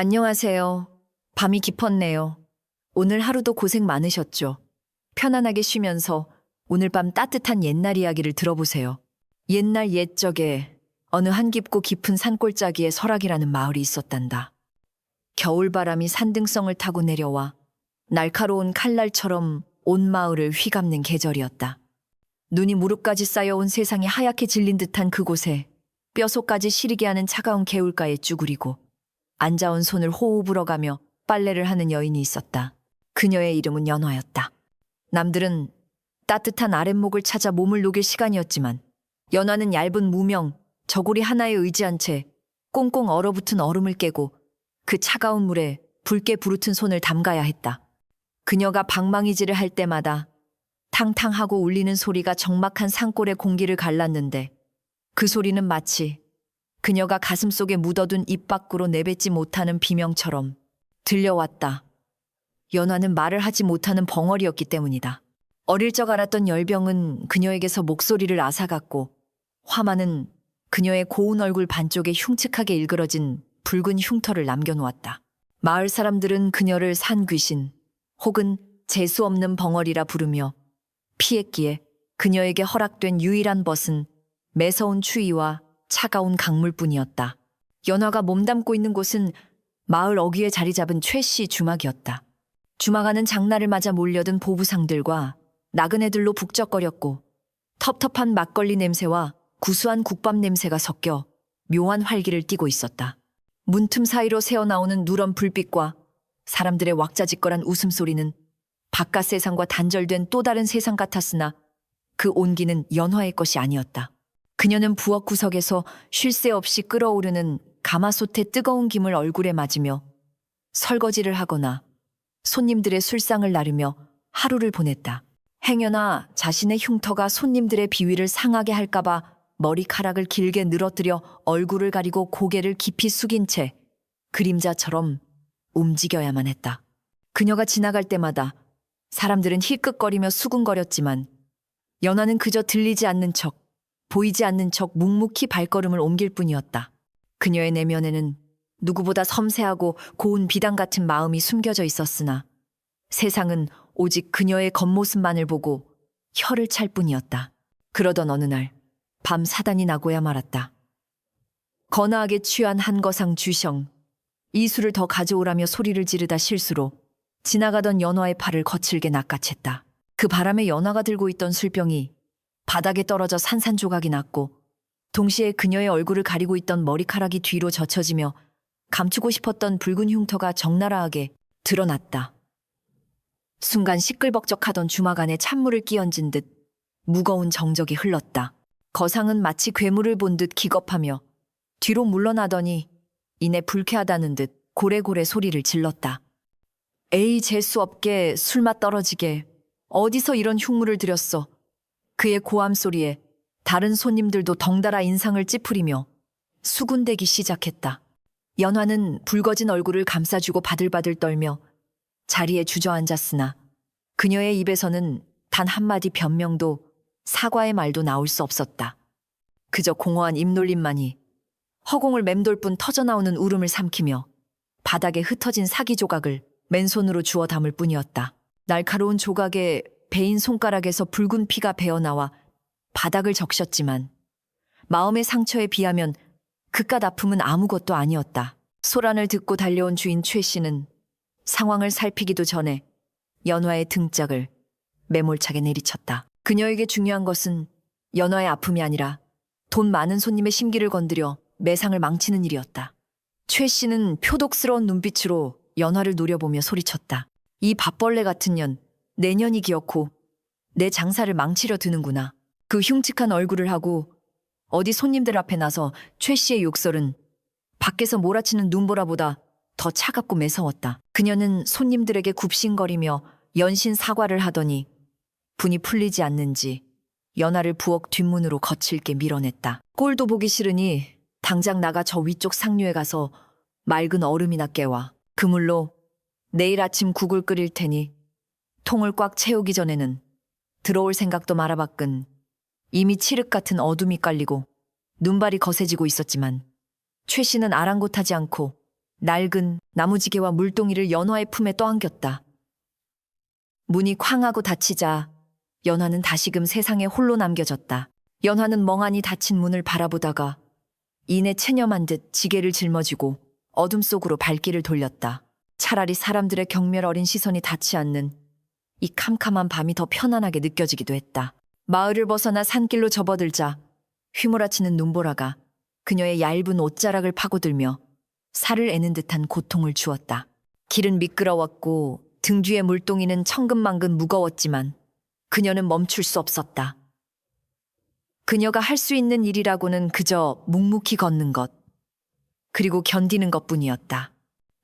안녕하세요. 밤이 깊었네요. 오늘 하루도 고생 많으셨죠? 편안하게 쉬면서 오늘 밤 따뜻한 옛날 이야기를 들어보세요. 옛날 옛적에 어느 한 깊고 깊은 산골짜기에 설악이라는 마을이 있었단다. 겨울바람이 산등성을 타고 내려와 날카로운 칼날처럼 온 마을을 휘감는 계절이었다. 눈이 무릎까지 쌓여온 세상이 하얗게 질린 듯한 그곳에 뼛속까지 시리게 하는 차가운 개울가에 쭈그리고 앉아온 손을 호호 불어가며 빨래를 하는 여인이 있었다. 그녀의 이름은 연화였다. 남들은 따뜻한 아랫목을 찾아 몸을 녹일 시간이었지만 연화는 얇은 무명, 저고리 하나에 의지한 채 꽁꽁 얼어붙은 얼음을 깨고 그 차가운 물에 붉게 부르튼 손을 담가야 했다. 그녀가 방망이질을 할 때마다 탕탕하고 울리는 소리가 적막한 산골의 공기를 갈랐는데 그 소리는 마치 그녀가 가슴속에 묻어둔 입 밖으로 내뱉지 못하는 비명처럼 들려왔다. 연화는 말을 하지 못하는 벙어리였기 때문이다. 어릴 적 알았던 열병은 그녀에게서 목소리를 앗아갔고 화만은 그녀의 고운 얼굴 반쪽에 흉측하게 일그러진 붉은 흉터를 남겨놓았다. 마을 사람들은 그녀를 산귀신 혹은 재수 없는 벙어리라 부르며 피했기에 그녀에게 허락된 유일한 벗은 매서운 추위와 차가운 강물뿐이었다. 연화가 몸담고 있는 곳은 마을 어귀에 자리 잡은 최씨 주막이었다. 주막 안은 장날을 맞아 몰려든 보부상들과 나그네들로 북적거렸고 텁텁한 막걸리 냄새와 구수한 국밥 냄새가 섞여 묘한 활기를 띠고 있었다. 문틈 사이로 새어나오는 누런 불빛과 사람들의 왁자지껄한 웃음소리는 바깥 세상과 단절된 또 다른 세상 같았으나 그 온기는 연화의 것이 아니었다. 그녀는 부엌 구석에서 쉴 새 없이 끓어오르는 가마솥의 뜨거운 김을 얼굴에 맞으며 설거지를 하거나 손님들의 술상을 나르며 하루를 보냈다. 행여나 자신의 흉터가 손님들의 비위를 상하게 할까봐 머리카락을 길게 늘어뜨려 얼굴을 가리고 고개를 깊이 숙인 채 그림자처럼 움직여야만 했다. 그녀가 지나갈 때마다 사람들은 힐끗거리며 수군거렸지만 연화는 그저 들리지 않는 척, 보이지 않는 척 묵묵히 발걸음을 옮길 뿐이었다. 그녀의 내면에는 누구보다 섬세하고 고운 비단 같은 마음이 숨겨져 있었으나 세상은 오직 그녀의 겉모습만을 보고 혀를 찰 뿐이었다. 그러던 어느 날 밤 사단이 나고야 말았다. 거나하게 취한 한거상 주성, 이술을 더 가져오라며 소리를 지르다 실수로 지나가던 연화의 팔을 거칠게 낚아챘다. 그 바람에 연화가 들고 있던 술병이 바닥에 떨어져 산산조각이 났고 동시에 그녀의 얼굴을 가리고 있던 머리카락이 뒤로 젖혀지며 감추고 싶었던 붉은 흉터가 적나라하게 드러났다. 순간 시끌벅적하던 주막 안에 찬물을 끼얹은 듯 무거운 정적이 흘렀다. 거상은 마치 괴물을 본 듯 기겁하며 뒤로 물러나더니 이내 불쾌하다는 듯 고래고래 소리를 질렀다. 에이, 재수 없게 술맛 떨어지게 어디서 이런 흉물을 들였어. 그의 고함 소리에 다른 손님들도 덩달아 인상을 찌푸리며 수군대기 시작했다. 연화는 붉어진 얼굴을 감싸주고 바들바들 떨며 자리에 주저앉았으나 그녀의 입에서는 단 한마디 변명도 사과의 말도 나올 수 없었다. 그저 공허한 입놀림만이 허공을 맴돌 뿐 터져나오는 울음을 삼키며 바닥에 흩어진 사기 조각을 맨손으로 주워 담을 뿐이었다. 날카로운 조각에 베인 손가락에서 붉은 피가 배어나와 바닥을 적셨지만 마음의 상처에 비하면 그깟 아픔은 아무것도 아니었다. 소란을 듣고 달려온 주인 최 씨는 상황을 살피기도 전에 연화의 등짝을 매몰차게 내리쳤다. 그녀에게 중요한 것은 연화의 아픔이 아니라 돈 많은 손님의 심기를 건드려 매상을 망치는 일이었다. 최 씨는 표독스러운 눈빛으로 연화를 노려보며 소리쳤다. 이 밥벌레 같은 년, 내년이 기어코 내 장사를 망치려 드는구나. 그 흉측한 얼굴을 하고 어디 손님들 앞에 나서 최 씨의 욕설은 밖에서 몰아치는 눈보라보다 더 차갑고 매서웠다. 그녀는 손님들에게 굽신거리며 연신 사과를 하더니 분이 풀리지 않는지 연화를 부엌 뒷문으로 거칠게 밀어냈다. 꼴도 보기 싫으니 당장 나가 저 위쪽 상류에 가서 맑은 얼음이나 깨와. 그물로 내일 아침 국을 끓일 테니 통을 꽉 채우기 전에는 들어올 생각도 말아봤건 이미 칠흑 같은 어둠이 깔리고 눈발이 거세지고 있었지만 최 씨는 아랑곳하지 않고 낡은 나무지게와 물동이를 연화의 품에 떠안겼다. 문이 쾅 하고 닫히자 연화는 다시금 세상에 홀로 남겨졌다. 연화는 멍하니 닫힌 문을 바라보다가 이내 체념한 듯 지게를 짊어지고 어둠 속으로 발길을 돌렸다. 차라리 사람들의 경멸 어린 시선이 닿지 않는 이 캄캄한 밤이 더 편안하게 느껴지기도 했다. 마을을 벗어나 산길로 접어들자 휘몰아치는 눈보라가 그녀의 얇은 옷자락을 파고들며 살을 애는 듯한 고통을 주었다. 길은 미끄러웠고 등 뒤의 물동이는 천근만근 무거웠지만 그녀는 멈출 수 없었다. 그녀가 할 수 있는 일이라고는 그저 묵묵히 걷는 것, 그리고 견디는 것뿐이었다.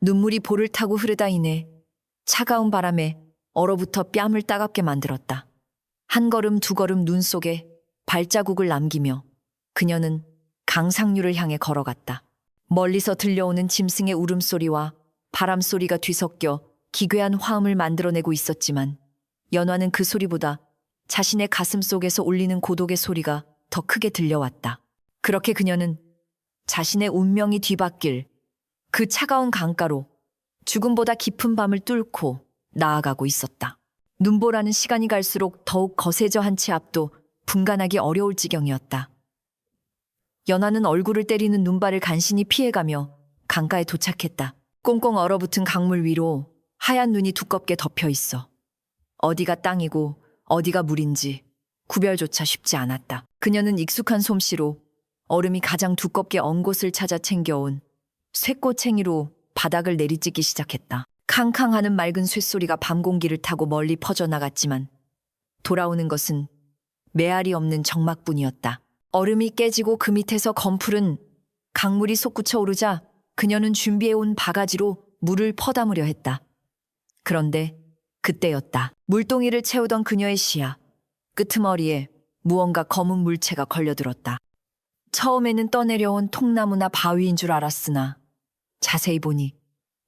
눈물이 볼을 타고 흐르다 이내 차가운 바람에 얼어붙어 뺨을 따갑게 만들었다. 한 걸음 두 걸음 눈 속에 발자국을 남기며 그녀는 강상류를 향해 걸어갔다. 멀리서 들려오는 짐승의 울음소리와 바람소리가 뒤섞여 기괴한 화음을 만들어내고 있었지만 연화는 그 소리보다 자신의 가슴 속에서 울리는 고독의 소리가 더 크게 들려왔다. 그렇게 그녀는 자신의 운명이 뒤바뀔 그 차가운 강가로 죽음보다 깊은 밤을 뚫고 나아가고 있었다. 눈보라는 시간이 갈수록 더욱 거세져 한 채 앞도 분간하기 어려울 지경이었다. 연화는 얼굴을 때리는 눈발을 간신히 피해가며 강가에 도착했다. 꽁꽁 얼어붙은 강물 위로 하얀 눈이 두껍게 덮여 있어 어디가 땅이고 어디가 물인지 구별조차 쉽지 않았다. 그녀는 익숙한 솜씨로 얼음이 가장 두껍게 언 곳을 찾아 챙겨온 쇠꼬챙이로 바닥을 내리찍기 시작했다. 캉캉하는 맑은 쇳소리가 밤 공기를 타고 멀리 퍼져나갔지만 돌아오는 것은 메아리 없는 정막뿐이었다. 얼음이 깨지고 그 밑에서 검푸른 강물이 솟구쳐 오르자 그녀는 준비해온 바가지로 물을 퍼담으려 했다. 그런데 그때였다. 물동이를 채우던 그녀의 시야 끄트머리에 무언가 검은 물체가 걸려들었다. 처음에는 떠내려온 통나무나 바위인 줄 알았으나 자세히 보니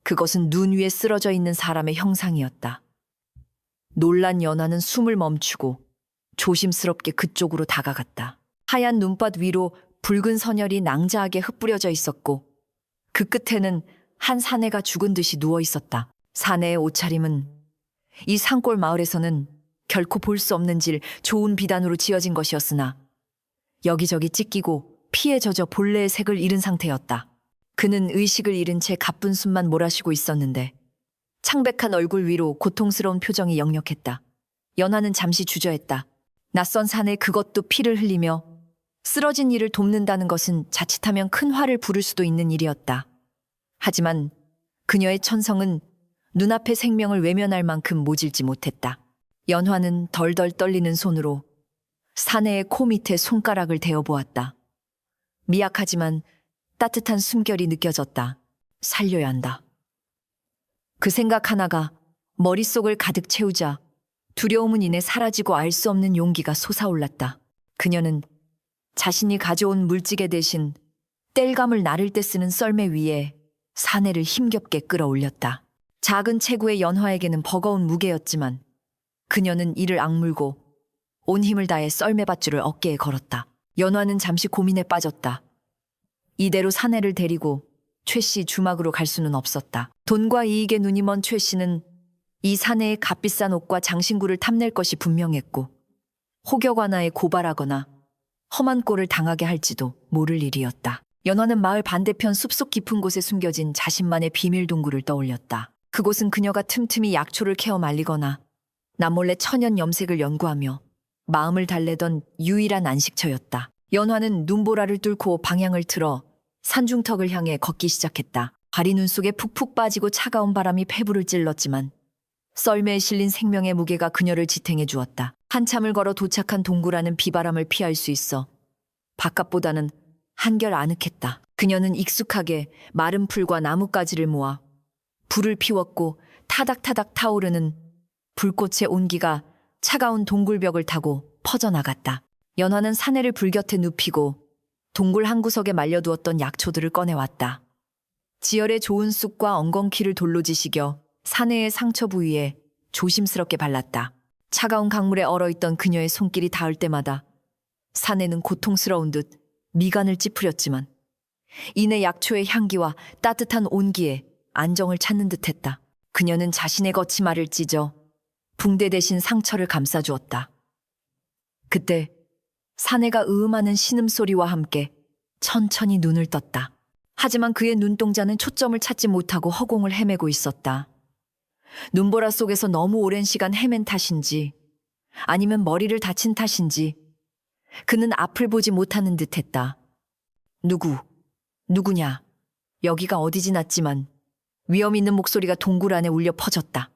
그것은 눈 위에 쓰러져 있는 사람의 형상이었다. 놀란 연화는 숨을 멈추고 조심스럽게 그쪽으로 다가갔다. 하얀 눈밭 위로 붉은 선혈이 낭자하게 흩뿌려져 있었고 그 끝에는 한 사내가 죽은 듯이 누워 있었다. 사내의 옷차림은 이 산골 마을에서는 결코 볼 수 없는 질 좋은 비단으로 지어진 것이었으나 여기저기 찢기고 피에 젖어 본래의 색을 잃은 상태였다. 그는 의식을 잃은 채 가쁜 숨만 몰아쉬고 있었는데 창백한 얼굴 위로 고통스러운 표정이 역력했다. 연화는 잠시 주저했다. 낯선 산에 그것도 피를 흘리며 쓰러진 이를 돕는다는 것은 자칫하면 큰 화를 부를 수도 있는 일이었다. 하지만 그녀의 천성은 눈앞의 생명을 외면할 만큼 모질지 못했다. 연화는 덜덜 떨리는 손으로 사내의 코 밑에 손가락을 대어보았다. 미약하지만 따뜻한 숨결이 느껴졌다. 살려야 한다. 그 생각 하나가 머릿속을 가득 채우자 두려움은 이내 사라지고 알 수 없는 용기가 솟아올랐다. 그녀는 자신이 가져온 물지개 대신 땔감을 나를 때 쓰는 썰매 위에 사내를 힘겹게 끌어올렸다. 작은 체구의 연화에게는 버거운 무게였지만 그녀는 이를 악물고 온 힘을 다해 썰매밧줄을 어깨에 걸었다. 연화는 잠시 고민에 빠졌다. 이대로 사내를 데리고 최 씨 주막으로 갈 수는 없었다. 돈과 이익에 눈이 먼 최 씨는 이 사내의 값비싼 옷과 장신구를 탐낼 것이 분명했고 혹여 관아에 고발하거나 험한 꼴을 당하게 할지도 모를 일이었다. 연화는 마을 반대편 숲속 깊은 곳에 숨겨진 자신만의 비밀 동굴을 떠올렸다. 그곳은 그녀가 틈틈이 약초를 캐어 말리거나 남몰래 천연 염색을 연구하며 마음을 달래던 유일한 안식처였다. 연화는 눈보라를 뚫고 방향을 틀어 산중턱을 향해 걷기 시작했다. 발이 눈 속에 푹푹 빠지고 차가운 바람이 폐부를 찔렀지만 썰매에 실린 생명의 무게가 그녀를 지탱해 주었다. 한참을 걸어 도착한 동굴 안은 비바람을 피할 수 있어 바깥보다는 한결 아늑했다. 그녀는 익숙하게 마른 풀과 나뭇가지를 모아 불을 피웠고 타닥타닥 타오르는 불꽃의 온기가 차가운 동굴벽을 타고 퍼져나갔다. 연화는 사내를 불 곁에 눕히고 동굴 한 구석에 말려두었던 약초들을 꺼내왔다. 지혈에 좋은 쑥과 엉겅퀴를 돌로 지시겨 사내의 상처 부위에 조심스럽게 발랐다. 차가운 강물에 얼어있던 그녀의 손길이 닿을 때마다 사내는 고통스러운 듯 미간을 찌푸렸지만 이내 약초의 향기와 따뜻한 온기에 안정을 찾는 듯했다. 그녀는 자신의 거치말을 찢어 붕대 대신 상처를 감싸주었다. 그때 사내가 으음하는 신음소리와 함께 천천히 눈을 떴다. 하지만 그의 눈동자는 초점을 찾지 못하고 허공을 헤매고 있었다. 눈보라 속에서 너무 오랜 시간 헤맨 탓인지 아니면 머리를 다친 탓인지 그는 앞을 보지 못하는 듯했다. 누구냐? 여기가 어디 지났지만 위험 있는 목소리가 동굴 안에 울려 퍼졌다.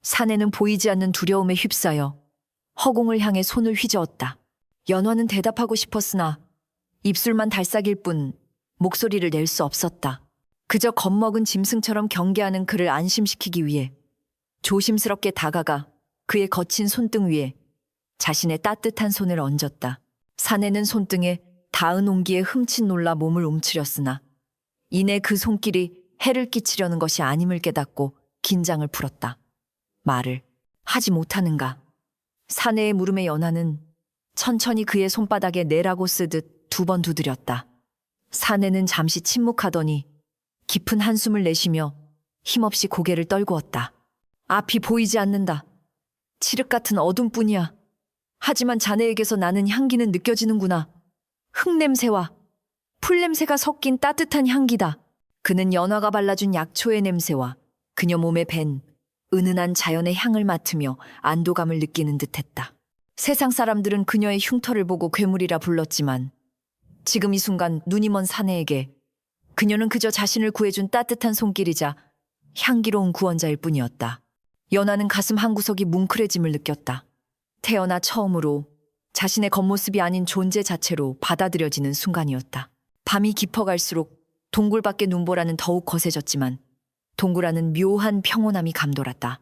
사내는 보이지 않는 두려움에 휩싸여 허공을 향해 손을 휘저었다. 연화는 대답하고 싶었으나 입술만 달싹일 뿐 목소리를 낼 수 없었다. 그저 겁먹은 짐승처럼 경계하는 그를 안심시키기 위해 조심스럽게 다가가 그의 거친 손등 위에 자신의 따뜻한 손을 얹었다. 사내는 손등에 닿은 온기에 흠칫 놀라 몸을 움츠렸으나 이내 그 손길이 해를 끼치려는 것이 아님을 깨닫고 긴장을 풀었다. 말을 하지 못하는가? 사내의 물음에 연하는 천천히 그의 손바닥에 내라고 쓰듯 2번 두드렸다. 사내는 잠시 침묵하더니 깊은 한숨을 내쉬며 힘없이 고개를 떨구었다. 앞이 보이지 않는다. 칠흑 같은 어둠뿐이야. 하지만 자네에게서 나는 향기는 느껴지는구나. 흙냄새와 풀냄새가 섞인 따뜻한 향기다. 그는 연화가 발라준 약초의 냄새와 그녀 몸에 밴 은은한 자연의 향을 맡으며 안도감을 느끼는 듯했다. 세상 사람들은 그녀의 흉터를 보고 괴물이라 불렀지만 지금 이 순간 눈이 먼 사내에게 그녀는 그저 자신을 구해준 따뜻한 손길이자 향기로운 구원자일 뿐이었다. 연화는 가슴 한구석이 뭉클해짐을 느꼈다. 태어나 처음으로 자신의 겉모습이 아닌 존재 자체로 받아들여지는 순간이었다. 밤이 깊어갈수록 동굴 밖의 눈보라는 더욱 거세졌지만 동굴 안은 묘한 평온함이 감돌았다.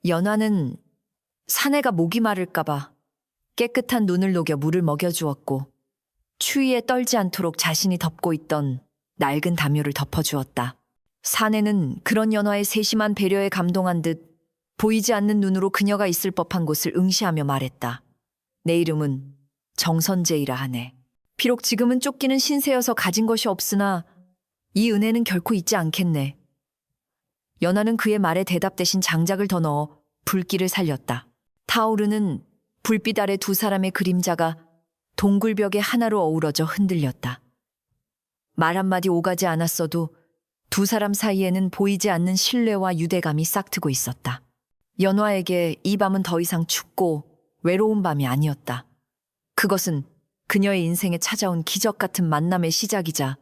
연화는 사내가 목이 마를까봐 깨끗한 눈을 녹여 물을 먹여주었고 추위에 떨지 않도록 자신이 덮고 있던 낡은 담요를 덮어주었다. 사내는 그런 연화의 세심한 배려에 감동한 듯 보이지 않는 눈으로 그녀가 있을 법한 곳을 응시하며 말했다. 내 이름은 정선재이라 하네. 비록 지금은 쫓기는 신세여서 가진 것이 없으나 이 은혜는 결코 잊지 않겠네. 연화는 그의 말에 대답 대신 장작을 더 넣어 불길을 살렸다. 타오르는 불빛 아래 2 사람의 그림자가 동굴벽에 하나로 어우러져 흔들렸다. 말 한마디 오가지 않았어도 2 사람 사이에는 보이지 않는 신뢰와 유대감이 싹트고 있었다. 연화에게 이 밤은 더 이상 춥고 외로운 밤이 아니었다. 그것은 그녀의 인생에 찾아온 기적 같은 만남의 시작이자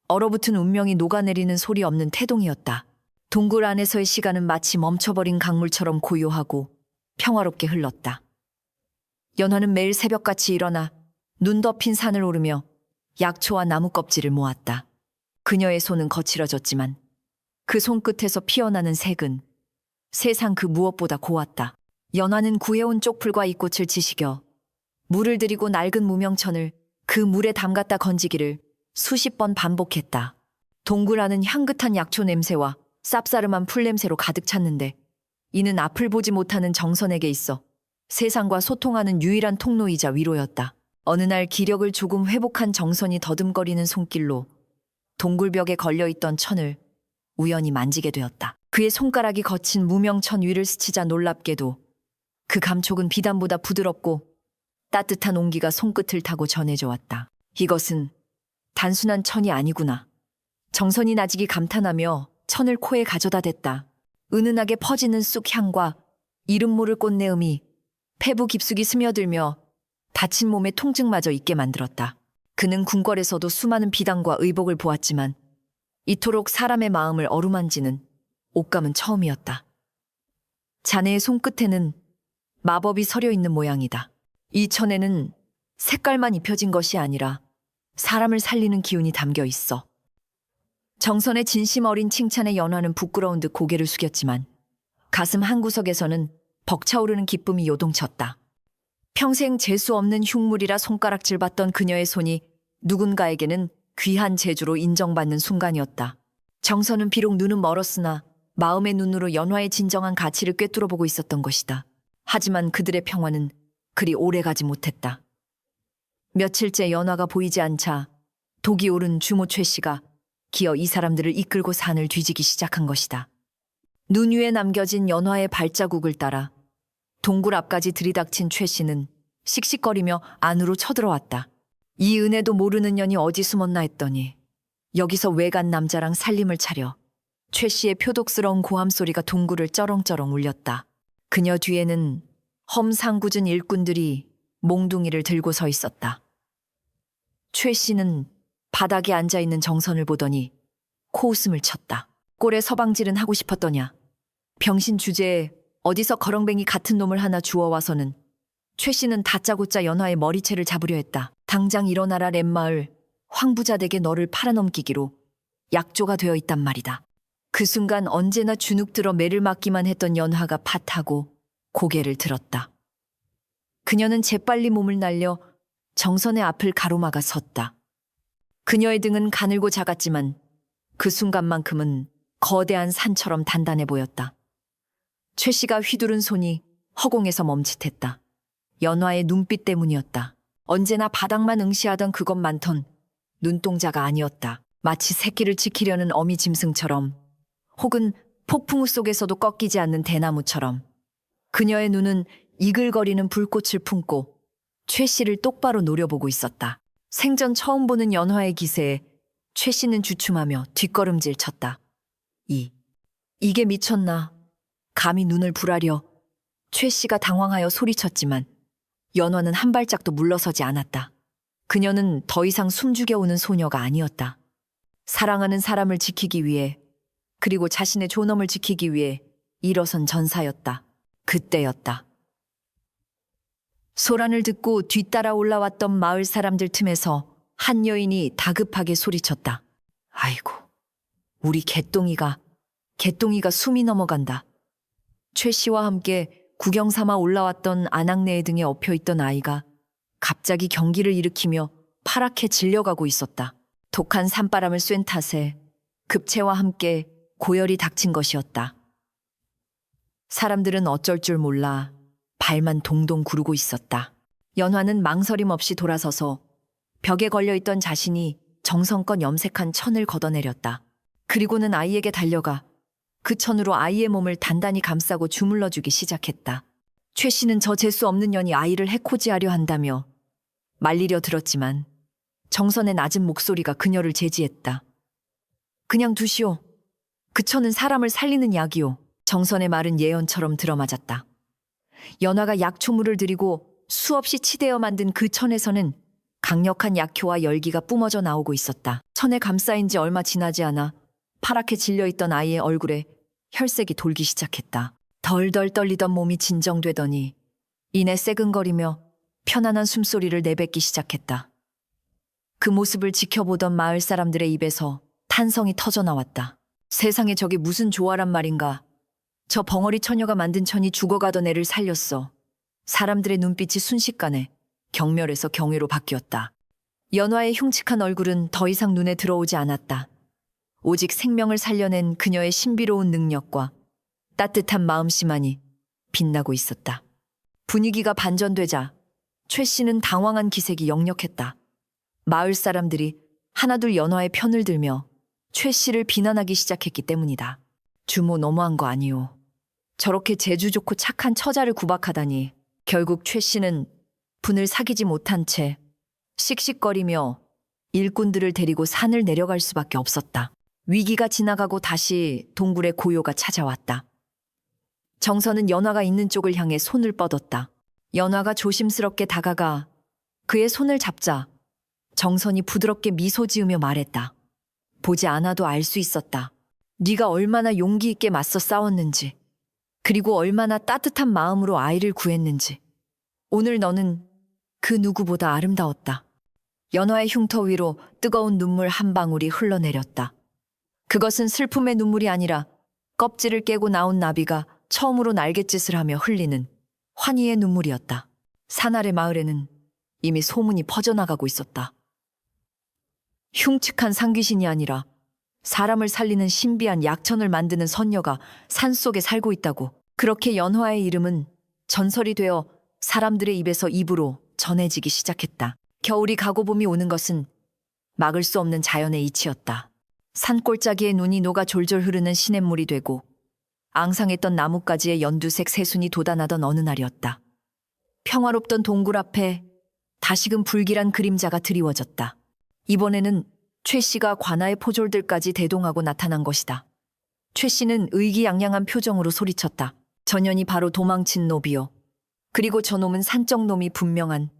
얼어붙은 운명이 녹아내리는 소리 없는 태동이었다. 동굴 안에서의 시간은 마치 멈춰버린 강물처럼 고요하고 평화롭게 흘렀다. 연화는 매일 새벽같이 일어나 눈 덮인 산을 오르며 약초와 나무 껍질을 모았다. 그녀의 손은 거칠어졌지만 그 손끝에서 피어나는 색은 세상 그 무엇보다 고왔다. 연화는 구해온 쪽풀과 잎꽃을 지식여 물을 들이고 낡은 무명천을 그 물에 담갔다 건지기를 수십 번 반복했다. 동굴 안은 향긋한 약초 냄새와 쌉싸름한 풀냄새로 가득 찼는데 이는 앞을 보지 못하는 정선에게 있어 세상과 소통하는 유일한 통로이자 위로였다. 어느 날 기력을 조금 회복한 정선이 더듬거리는 손길로 동굴벽에 걸려있던 천을 우연히 만지게 되었다. 그의 손가락이 거친 무명천 위를 스치자 놀랍게도 그 감촉은 비단보다 부드럽고 따뜻한 온기가 손끝을 타고 전해져 왔다. 이것은 단순한 천이 아니구나. 정선이 나직이 감탄하며 천을 코에 가져다 댔다. 은은하게 퍼지는 쑥향과 이름 모를 꽃내음이 폐부 깊숙이 스며들며 다친 몸의 통증마저 잊게 만들었다. 그는 궁궐에서도 수많은 비단과 의복을 보았지만 이토록 사람의 마음을 어루만지는 옷감은 처음이었다. 자네의 손끝에는 마법이 서려 있는 모양이다. 이 천에는 색깔만 입혀진 것이 아니라 사람을 살리는 기운이 담겨 있어. 정선의 진심 어린 칭찬에 연화는 부끄러운 듯 고개를 숙였지만 가슴 한구석에서는 벅차오르는 기쁨이 요동쳤다. 평생 재수 없는 흉물이라 손가락질 받던 그녀의 손이 누군가에게는 귀한 재주로 인정받는 순간이었다. 정선은 비록 눈은 멀었으나 마음의 눈으로 연화의 진정한 가치를 꿰뚫어 보고 있었던 것이다. 하지만 그들의 평화는 그리 오래가지 못했다. 며칠째 연화가 보이지 않자 독이 오른 주모 최 씨가 기어 이 사람들을 이끌고 산을 뒤지기 시작한 것이다. 눈 위에 남겨진 연화의 발자국을 따라 동굴 앞까지 들이닥친 최 씨는 씩씩거리며 안으로 쳐들어왔다. 이 은혜도 모르는 년이 어디 숨었나 했더니 여기서 외간 남자랑 살림을 차려 최 씨의 표독스러운 고함 소리가 동굴을 쩌렁쩌렁 울렸다. 그녀 뒤에는 험상궂은 일꾼들이 몽둥이를 들고 서 있었다. 최 씨는 바닥에 앉아있는 정선을 보더니 코웃음을 쳤다. 꼴에 서방질은 하고 싶었더냐. 병신 주제에 어디서 거렁뱅이 같은 놈을 하나 주워와서는 최 씨는 다짜고짜 연화의 머리채를 잡으려 했다. 당장 일어나라 렛마을, 황부자댁에 너를 팔아넘기기로 약조가 되어 있단 말이다. 그 순간 언제나 주눅 들어 매를 맞기만 했던 연화가 팥하고 고개를 들었다. 그녀는 재빨리 몸을 날려 정선의 앞을 가로막아 섰다. 그녀의 등은 가늘고 작았지만 그 순간만큼은 거대한 산처럼 단단해 보였다. 최 씨가 휘두른 손이 허공에서 멈칫했다. 연화의 눈빛 때문이었다. 언제나 바닥만 응시하던 그것 많던 눈동자가 아니었다. 마치 새끼를 지키려는 어미 짐승처럼 혹은 폭풍우 속에서도 꺾이지 않는 대나무처럼 그녀의 눈은 이글거리는 불꽃을 품고 최 씨를 똑바로 노려보고 있었다. 생전 처음 보는 연화의 기세에 최 씨는 주춤하며 뒷걸음질 쳤다. 이게 미쳤나. 감히 눈을 부라려 최 씨가 당황하여 소리쳤지만 연화는 한 발짝도 물러서지 않았다. 그녀는 더 이상 숨죽여 오는 소녀가 아니었다. 사랑하는 사람을 지키기 위해 그리고 자신의 존엄을 지키기 위해 일어선 전사였다. 그때였다. 소란을 듣고 뒤따라 올라왔던 마을 사람들 틈에서 한 여인이 다급하게 소리쳤다. 아이고, 우리 개똥이가 숨이 넘어간다. 최 씨와 함께 구경 삼아 올라왔던 아낙네 등에 엎혀있던 아이가 갑자기 경기를 일으키며 파랗게 질려가고 있었다. 독한 산바람을 쐰 탓에 급체와 함께 고열이 닥친 것이었다. 사람들은 어쩔 줄 몰라 발만 동동 구르고 있었다. 연화는 망설임 없이 돌아서서 벽에 걸려있던 자신이 정성껏 염색한 천을 걷어내렸다. 그리고는 아이에게 달려가 그 천으로 아이의 몸을 단단히 감싸고 주물러주기 시작했다. 최 씨는 저 재수 없는 년이 아이를 해코지하려 한다며 말리려 들었지만 정선의 낮은 목소리가 그녀를 제지했다. 그냥 두시오. 그 천은 사람을 살리는 약이오. 정선의 말은 예언처럼 들어맞았다. 연화가 약초물을 들이고 수없이 치대어 만든 그 천에서는 강력한 약효와 열기가 뿜어져 나오고 있었다. 천에 감싸인 지 얼마 지나지 않아 파랗게 질려있던 아이의 얼굴에 혈색이 돌기 시작했다. 덜덜 떨리던 몸이 진정되더니 이내 새근거리며 편안한 숨소리를 내뱉기 시작했다. 그 모습을 지켜보던 마을 사람들의 입에서 탄성이 터져나왔다. 세상에 저게 무슨 조화란 말인가. 저 벙어리 처녀가 만든 천이 죽어가던 애를 살렸어. 사람들의 눈빛이 순식간에 경멸에서 경외로 바뀌었다. 연화의 흉측한 얼굴은 더 이상 눈에 들어오지 않았다. 오직 생명을 살려낸 그녀의 신비로운 능력과 따뜻한 마음씨만이 빛나고 있었다. 분위기가 반전되자 최 씨는 당황한 기색이 역력했다. 마을 사람들이 하나둘 연화의 편을 들며 최 씨를 비난하기 시작했기 때문이다. 주모 너무한 거 아니오. 저렇게 재주 좋고 착한 처자를 구박하다니. 결국 최 씨는 분을 사귀지 못한 채 씩씩거리며 일꾼들을 데리고 산을 내려갈 수밖에 없었다. 위기가 지나가고 다시 동굴의 고요가 찾아왔다. 정선은 연화가 있는 쪽을 향해 손을 뻗었다. 연화가 조심스럽게 다가가 그의 손을 잡자 정선이 부드럽게 미소 지으며 말했다. 보지 않아도 알 수 있었다. 네가 얼마나 용기 있게 맞서 싸웠는지, 그리고 얼마나 따뜻한 마음으로 아이를 구했는지. 오늘 너는 그 누구보다 아름다웠다. 연화의 흉터 위로 뜨거운 눈물 한 방울이 흘러내렸다. 그것은 슬픔의 눈물이 아니라 껍질을 깨고 나온 나비가 처음으로 날갯짓을 하며 흘리는 환희의 눈물이었다. 산 아래 마을에는 이미 소문이 퍼져나가고 있었다. 흉측한 상귀신이 아니라 사람을 살리는 신비한 약천을 만드는 선녀가 산속에 살고 있다고. 그렇게 연화의 이름은 전설이 되어 사람들의 입에서 입으로 전해지기 시작했다. 겨울이 가고 봄이 오는 것은 막을 수 없는 자연의 이치였다. 산골짜기에 눈이 녹아 졸졸 흐르는 시냇물이 되고 앙상했던 나뭇가지에 연두색 새순이 돋아나던 어느 날이었다. 평화롭던 동굴 앞에 다시금 불길한 그림자가 드리워졌다. 이번에는 최 씨가 관아의 포졸들까지 대동하고 나타난 것이다. 최 씨는 의기양양한 표정으로 소리쳤다. 전현이 바로 도망친 노비요. 그리고 저놈은 산적 놈이 분명한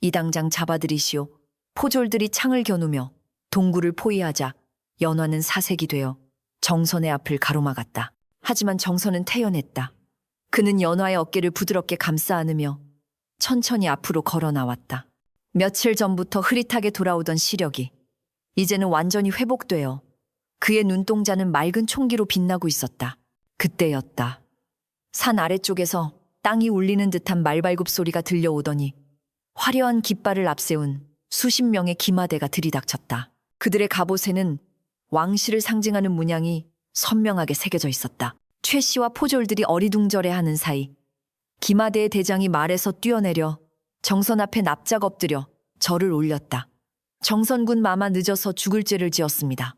이 당장 잡아들이시오. 포졸들이 창을 겨누며 동굴을 포위하자 연화는 사색이 되어 정선의 앞을 가로막았다. 하지만 정선은 태연했다. 그는 연화의 어깨를 부드럽게 감싸 안으며 천천히 앞으로 걸어 나왔다. 며칠 전부터 흐릿하게 돌아오던 시력이 이제는 완전히 회복되어 그의 눈동자는 맑은 총기로 빛나고 있었다. 그때였다. 산 아래쪽에서 땅이 울리는 듯한 말발굽 소리가 들려오더니 화려한 깃발을 앞세운 수십 명의 기마대가 들이닥쳤다. 그들의 갑옷에는 왕실을 상징하는 문양이 선명하게 새겨져 있었다. 최 씨와 포졸들이 어리둥절해하는 사이 기마대의 대장이 말에서 뛰어내려 정선 앞에 납작 엎드려 절을 올렸다. 정선군 마마 늦어서 죽을 죄를 지었습니다.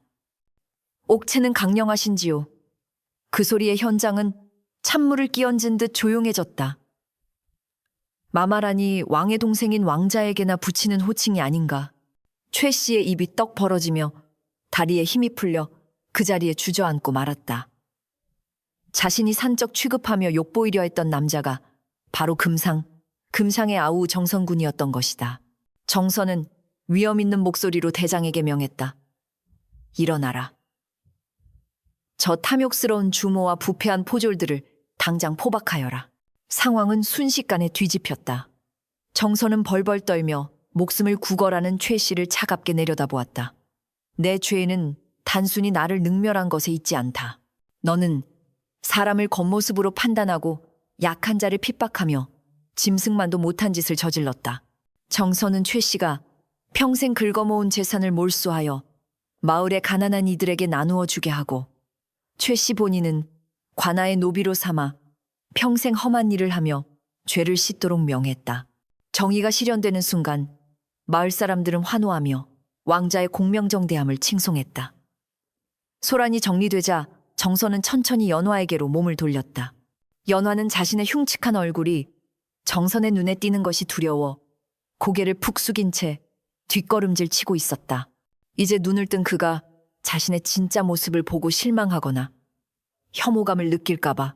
옥체는 강령하신지요. 그 소리에 현장은 찬물을 끼얹은 듯 조용해졌다. 마마라니 왕의 동생인 왕자에게나 붙이는 호칭이 아닌가. 최 씨의 입이 떡 벌어지며 다리에 힘이 풀려 그 자리에 주저앉고 말았다. 자신이 산적 취급하며 욕보이려 했던 남자가 바로 금상의 아우 정선군이었던 것이다. 정선은 위험 있는 목소리로 대장에게 명했다. 일어나라. 저 탐욕스러운 주모와 부패한 포졸들을 당장 포박하여라. 상황은 순식간에 뒤집혔다. 정선은 벌벌 떨며 목숨을 구걸하는 최 씨를 차갑게 내려다보았다. 내 죄는 단순히 나를 능멸한 것에 있지 않다. 너는 사람을 겉모습으로 판단하고 약한 자를 핍박하며 짐승만도 못한 짓을 저질렀다. 정선은 최 씨가 평생 긁어모은 재산을 몰수하여 마을의 가난한 이들에게 나누어 주게 하고 최 씨 본인은 관아의 노비로 삼아 평생 험한 일을 하며 죄를 씻도록 명했다. 정의가 실현되는 순간 마을 사람들은 환호하며 왕자의 공명정대함을 칭송했다. 소란이 정리되자 정선은 천천히 연화에게로 몸을 돌렸다. 연화는 자신의 흉측한 얼굴이 정선의 눈에 띄는 것이 두려워 고개를 푹 숙인 채 뒷걸음질 치고 있었다. 이제 눈을 뜬 그가 자신의 진짜 모습을 보고 실망하거나 혐오감을 느낄까봐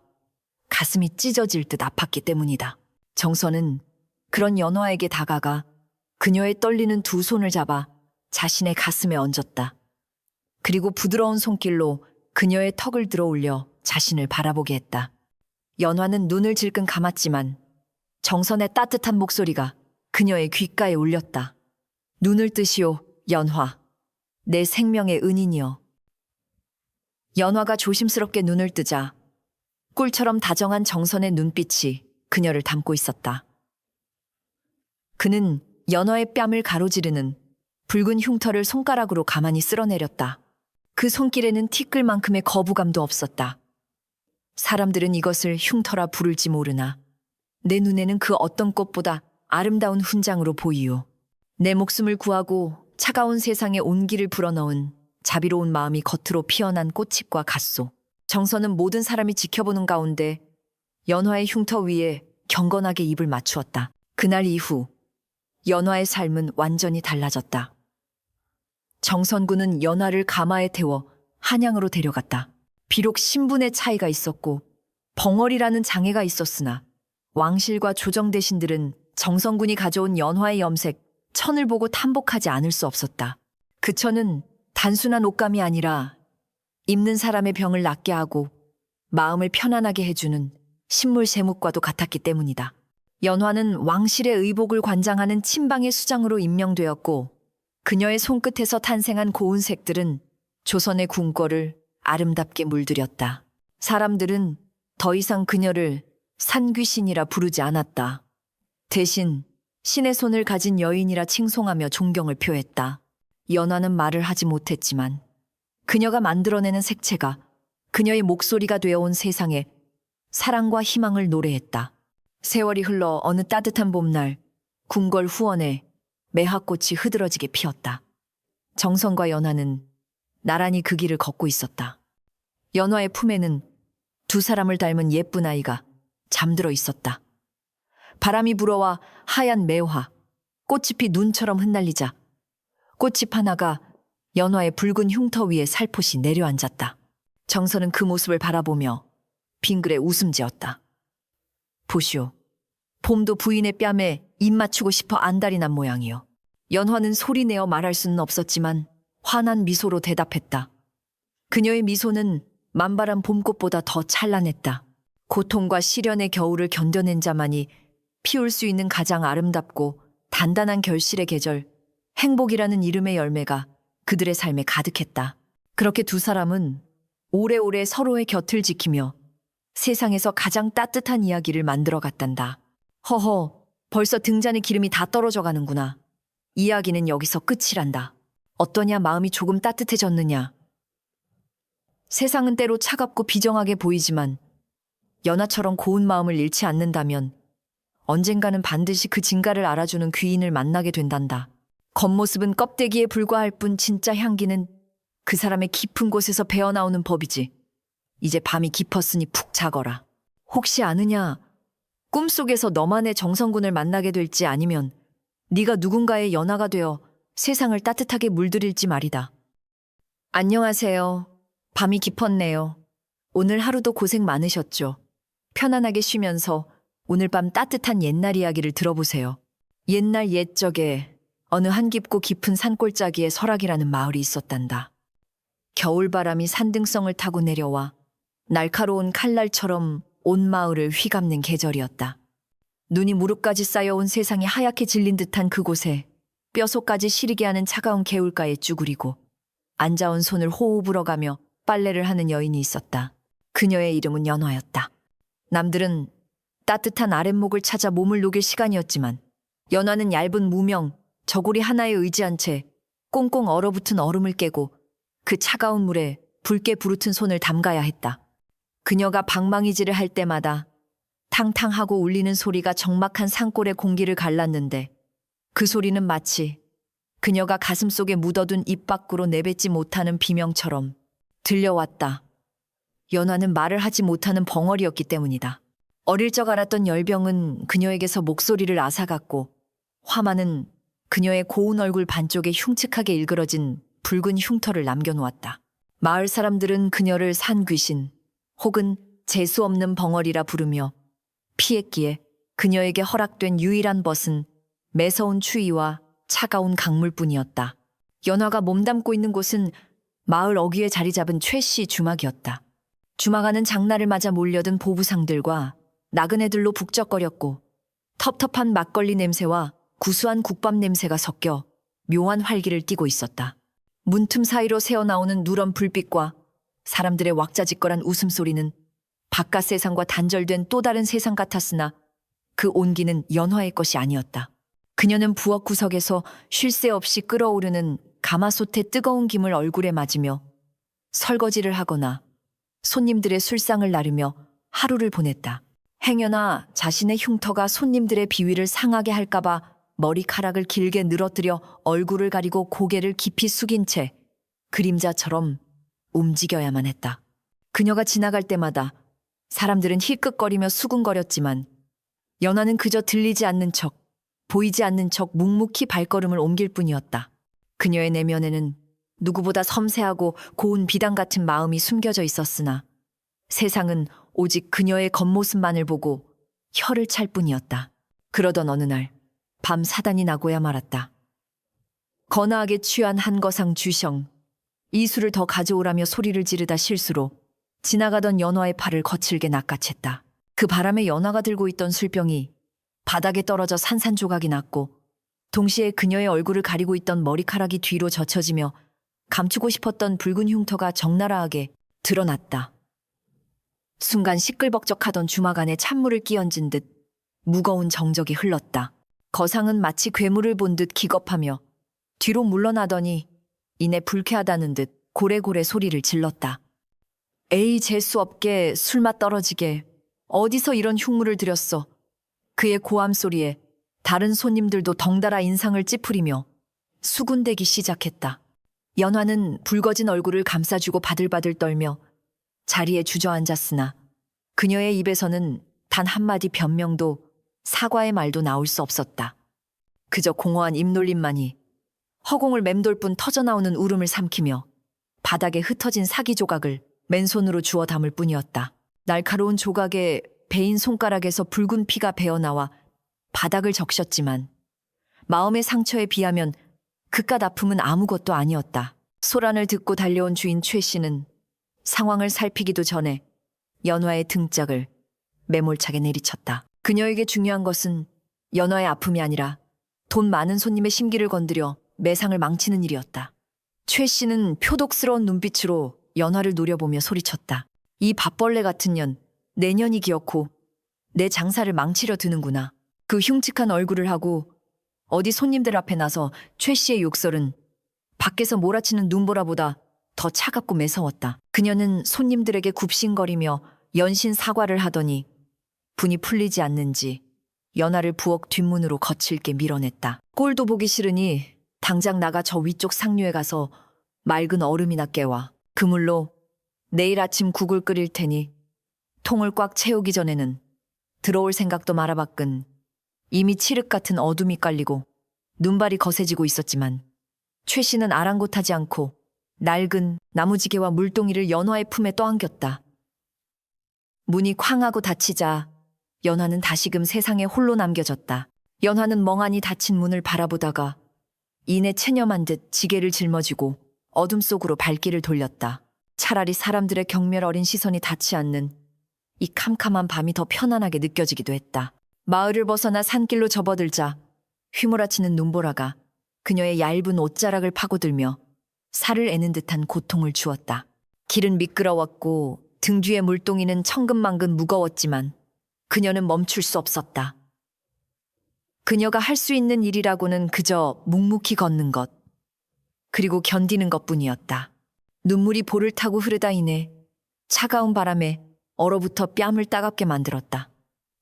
가슴이 찢어질 듯 아팠기 때문이다. 정선은 그런 연화에게 다가가 그녀의 떨리는 두 손을 잡아 자신의 가슴에 얹었다. 그리고 부드러운 손길로 그녀의 턱을 들어 올려 자신을 바라보게 했다. 연화는 눈을 질끈 감았지만 정선의 따뜻한 목소리가 그녀의 귓가에 울렸다. 눈을 뜨시오, 연화. 내 생명의 은인이여. 연화가 조심스럽게 눈을 뜨자 꿀처럼 다정한 정선의 눈빛이 그녀를 담고 있었다. 그는 연화의 뺨을 가로지르는 붉은 흉터를 손가락으로 가만히 쓸어내렸다. 그 손길에는 티끌만큼의 거부감도 없었다. 사람들은 이것을 흉터라 부를지 모르나 내 눈에는 그 어떤 꽃보다 아름다운 훈장으로 보이요. 내 목숨을 구하고 차가운 세상에 온기를 불어넣은 자비로운 마음이 겉으로 피어난 꽃잎과 같소. 정선은 모든 사람이 지켜보는 가운데 연화의 흉터 위에 경건하게 입을 맞추었다. 그날 이후 연화의 삶은 완전히 달라졌다. 정선군은 연화를 가마에 태워 한양으로 데려갔다. 비록 신분의 차이가 있었고 벙어리라는 장애가 있었으나 왕실과 조정대신들은 정선군이 가져온 연화의 염색 천을 보고 탐복하지 않을 수 없었다. 그 천은 단순한 옷감이 아니라 입는 사람의 병을 낫게 하고 마음을 편안하게 해주는 신물 세묵과도 같았기 때문이다. 연화는 왕실의 의복을 관장하는 친방의 수장으로 임명되었고 그녀의 손끝에서 탄생한 고운 색들은 조선의 궁궐을 아름답게 물들였다. 사람들은 더 이상 그녀를 산귀신이라 부르지 않았다. 대신 신의 손을 가진 여인이라 칭송하며 존경을 표했다. 연화는 말을 하지 못했지만 그녀가 만들어내는 색채가 그녀의 목소리가 되어온 세상에 사랑과 희망을 노래했다. 세월이 흘러 어느 따뜻한 봄날 궁궐 후원에 매화꽃이 흐드러지게 피었다. 정선과 연화는 나란히 그 길을 걷고 있었다. 연화의 품에는 두 사람을 닮은 예쁜 아이가 잠들어 있었다. 바람이 불어와 하얀 매화, 꽃잎이 눈처럼 흩날리자 꽃잎 하나가 연화의 붉은 흉터 위에 살포시 내려앉았다. 정선은 그 모습을 바라보며 빙그레 웃음 지었다. 보시오. 봄도 부인의 뺨에 입 맞추고 싶어 안달이 난 모양이요. 연화는 소리내어 말할 수는 없었지만 환한 미소로 대답했다. 그녀의 미소는 만발한 봄꽃보다 더 찬란했다. 고통과 시련의 겨울을 견뎌낸 자만이 피울 수 있는 가장 아름답고 단단한 결실의 계절, 행복이라는 이름의 열매가 그들의 삶에 가득했다. 그렇게 두 사람은 오래오래 서로의 곁을 지키며 세상에서 가장 따뜻한 이야기를 만들어 갔단다. 허허, 벌써 등잔에 기름이 다 떨어져 가는구나. 이야기는 여기서 끝이란다. 어떠냐, 마음이 조금 따뜻해졌느냐. 세상은 때로 차갑고 비정하게 보이지만 연하처럼 고운 마음을 잃지 않는다면 언젠가는 반드시 그 진가를 알아주는 귀인을 만나게 된단다. 겉모습은 껍데기에 불과할 뿐 진짜 향기는 그 사람의 깊은 곳에서 배어나오는 법이지. 이제 밤이 깊었으니 푹 자거라. 혹시 아느냐? 꿈속에서 너만의 정성군을 만나게 될지 아니면 네가 누군가의 연하가 되어 세상을 따뜻하게 물들일지 말이다. 안녕하세요. 밤이 깊었네요. 오늘 하루도 고생 많으셨죠? 편안하게 쉬면서 오늘 밤 따뜻한 옛날 이야기를 들어보세요. 옛날 옛적에 어느 한 깊고 깊은 산골짜기에 설악이라는 마을이 있었단다. 겨울바람이 산등성을 타고 내려와 날카로운 칼날처럼 온 마을을 휘감는 계절이었다. 눈이 무릎까지 쌓여온 세상이 하얗게 질린 듯한 그곳에 뼛속까지 시리게 하는 차가운 개울가에 쭈그리고 앉아온 손을 호호 불어가며 빨래를 하는 여인이 있었다. 그녀의 이름은 연화였다. 남들은 따뜻한 아랫목을 찾아 몸을 녹일 시간이었지만 연화는 얇은 무명, 저고리 하나에 의지한 채 꽁꽁 얼어붙은 얼음을 깨고 그 차가운 물에 붉게 부르튼 손을 담가야 했다. 그녀가 방망이질을 할 때마다 탕탕하고 울리는 소리가 적막한 산골의 공기를 갈랐는데 그 소리는 마치 그녀가 가슴속에 묻어둔 입 밖으로 내뱉지 못하는 비명처럼 들려왔다. 연화는 말을 하지 못하는 벙어리였기 때문이다. 어릴 적 알았던 열병은 그녀에게서 목소리를 앗아갔고 화만은 그녀의 고운 얼굴 반쪽에 흉측하게 일그러진 붉은 흉터를 남겨놓았다. 마을 사람들은 그녀를 산귀신 혹은 재수없는 벙어리라 부르며 피했기에 그녀에게 허락된 유일한 벗은 매서운 추위와 차가운 강물뿐이었다. 연화가 몸담고 있는 곳은 마을 어귀에 자리 잡은 최씨 주막이었다. 주막 안은 장날을 맞아 몰려든 보부상들과 나그네들로 북적거렸고 텁텁한 막걸리 냄새와 구수한 국밥 냄새가 섞여 묘한 활기를 띠고 있었다. 문틈 사이로 새어나오는 누런 불빛과 사람들의 왁자지껄한 웃음소리는 바깥 세상과 단절된 또 다른 세상 같았으나 그 온기는 연화의 것이 아니었다. 그녀는 부엌 구석에서 쉴 새 없이 끓어오르는 가마솥의 뜨거운 김을 얼굴에 맞으며 설거지를 하거나 손님들의 술상을 나르며 하루를 보냈다. 행여나 자신의 흉터가 손님들의 비위를 상하게 할까봐 머리카락을 길게 늘어뜨려 얼굴을 가리고 고개를 깊이 숙인 채 그림자처럼 움직여야만 했다. 그녀가 지나갈 때마다 사람들은 힐끗거리며 수군거렸지만 연화는 그저 들리지 않는 척, 보이지 않는 척 묵묵히 발걸음을 옮길 뿐이었다. 그녀의 내면에는 누구보다 섬세하고 고운 비단 같은 마음이 숨겨져 있었으나 세상은 오직 그녀의 겉모습만을 보고 혀를 찰 뿐이었다. 그러던 어느 날 밤 사단이 나고야 말았다. 거나하게 취한 한거상 주성, 이술을 더 가져오라며 소리를 지르다 실수로 지나가던 연화의 팔을 거칠게 낚아챘다. 그 바람에 연화가 들고 있던 술병이 바닥에 떨어져 산산조각이 났고 동시에 그녀의 얼굴을 가리고 있던 머리카락이 뒤로 젖혀지며 감추고 싶었던 붉은 흉터가 적나라하게 드러났다. 순간 시끌벅적하던 주막 안에 찬물을 끼얹은 듯 무거운 정적이 흘렀다. 거상은 마치 괴물을 본 듯 기겁하며 뒤로 물러나더니 이내 불쾌하다는 듯 고래고래 소리를 질렀다. 에이, 재수 없게 술맛 떨어지게 어디서 이런 흉물을 들였어. 그의 고함 소리에 다른 손님들도 덩달아 인상을 찌푸리며 수군대기 시작했다. 연화는 붉어진 얼굴을 감싸주고 바들바들 떨며 자리에 주저앉았으나 그녀의 입에서는 단 한마디 변명도 사과의 말도 나올 수 없었다. 그저 공허한 입놀림만이 허공을 맴돌 뿐 터져나오는 울음을 삼키며 바닥에 흩어진 사기 조각을 맨손으로 주워 담을 뿐이었다. 날카로운 조각에 베인 손가락에서 붉은 피가 배어나와 바닥을 적셨지만 마음의 상처에 비하면 그깟 아픔은 아무것도 아니었다. 소란을 듣고 달려온 주인 최 씨는 상황을 살피기도 전에 연화의 등짝을 매몰차게 내리쳤다. 그녀에게 중요한 것은 연화의 아픔이 아니라 돈 많은 손님의 심기를 건드려 매상을 망치는 일이었다. 최 씨는 표독스러운 눈빛으로 연화를 노려보며 소리쳤다. 이 밥벌레 같은 년, 내년이 기어코 내 장사를 망치려 드는구나. 그 흉측한 얼굴을 하고 어디 손님들 앞에 나서 최 씨의 욕설은 밖에서 몰아치는 눈보라보다 더 차갑고 매서웠다. 그녀는 손님들에게 굽신거리며 연신 사과를 하더니 분이 풀리지 않는지 연화를 부엌 뒷문으로 거칠게 밀어냈다. 꼴도 보기 싫으니 당장 나가 저 위쪽 상류에 가서 맑은 얼음이나 깨와. 그물로 내일 아침 국을 끓일 테니 통을 꽉 채우기 전에는 들어올 생각도 말아봤건 이미 칠흑 같은 어둠이 깔리고 눈발이 거세지고 있었지만 최 씨는 아랑곳하지 않고 낡은 나무지게와 물동이를 연화의 품에 떠안겼다. 문이 쾅하고 닫히자 연화는 다시금 세상에 홀로 남겨졌다. 연화는 멍하니 닫힌 문을 바라보다가 이내 체념한 듯 지게를 짊어지고 어둠 속으로 발길을 돌렸다. 차라리 사람들의 경멸 어린 시선이 닿지 않는 이 캄캄한 밤이 더 편안하게 느껴지기도 했다. 마을을 벗어나 산길로 접어들자 휘몰아치는 눈보라가 그녀의 얇은 옷자락을 파고들며 살을 애는 듯한 고통을 주었다. 길은 미끄러웠고 등 뒤의 물동이는 천근만근 무거웠지만 그녀는 멈출 수 없었다. 그녀가 할 수 있는 일이라고는 그저 묵묵히 걷는 것, 그리고 견디는 것뿐이었다. 눈물이 볼을 타고 흐르다 이내 차가운 바람에 얼어붙어 뺨을 따갑게 만들었다.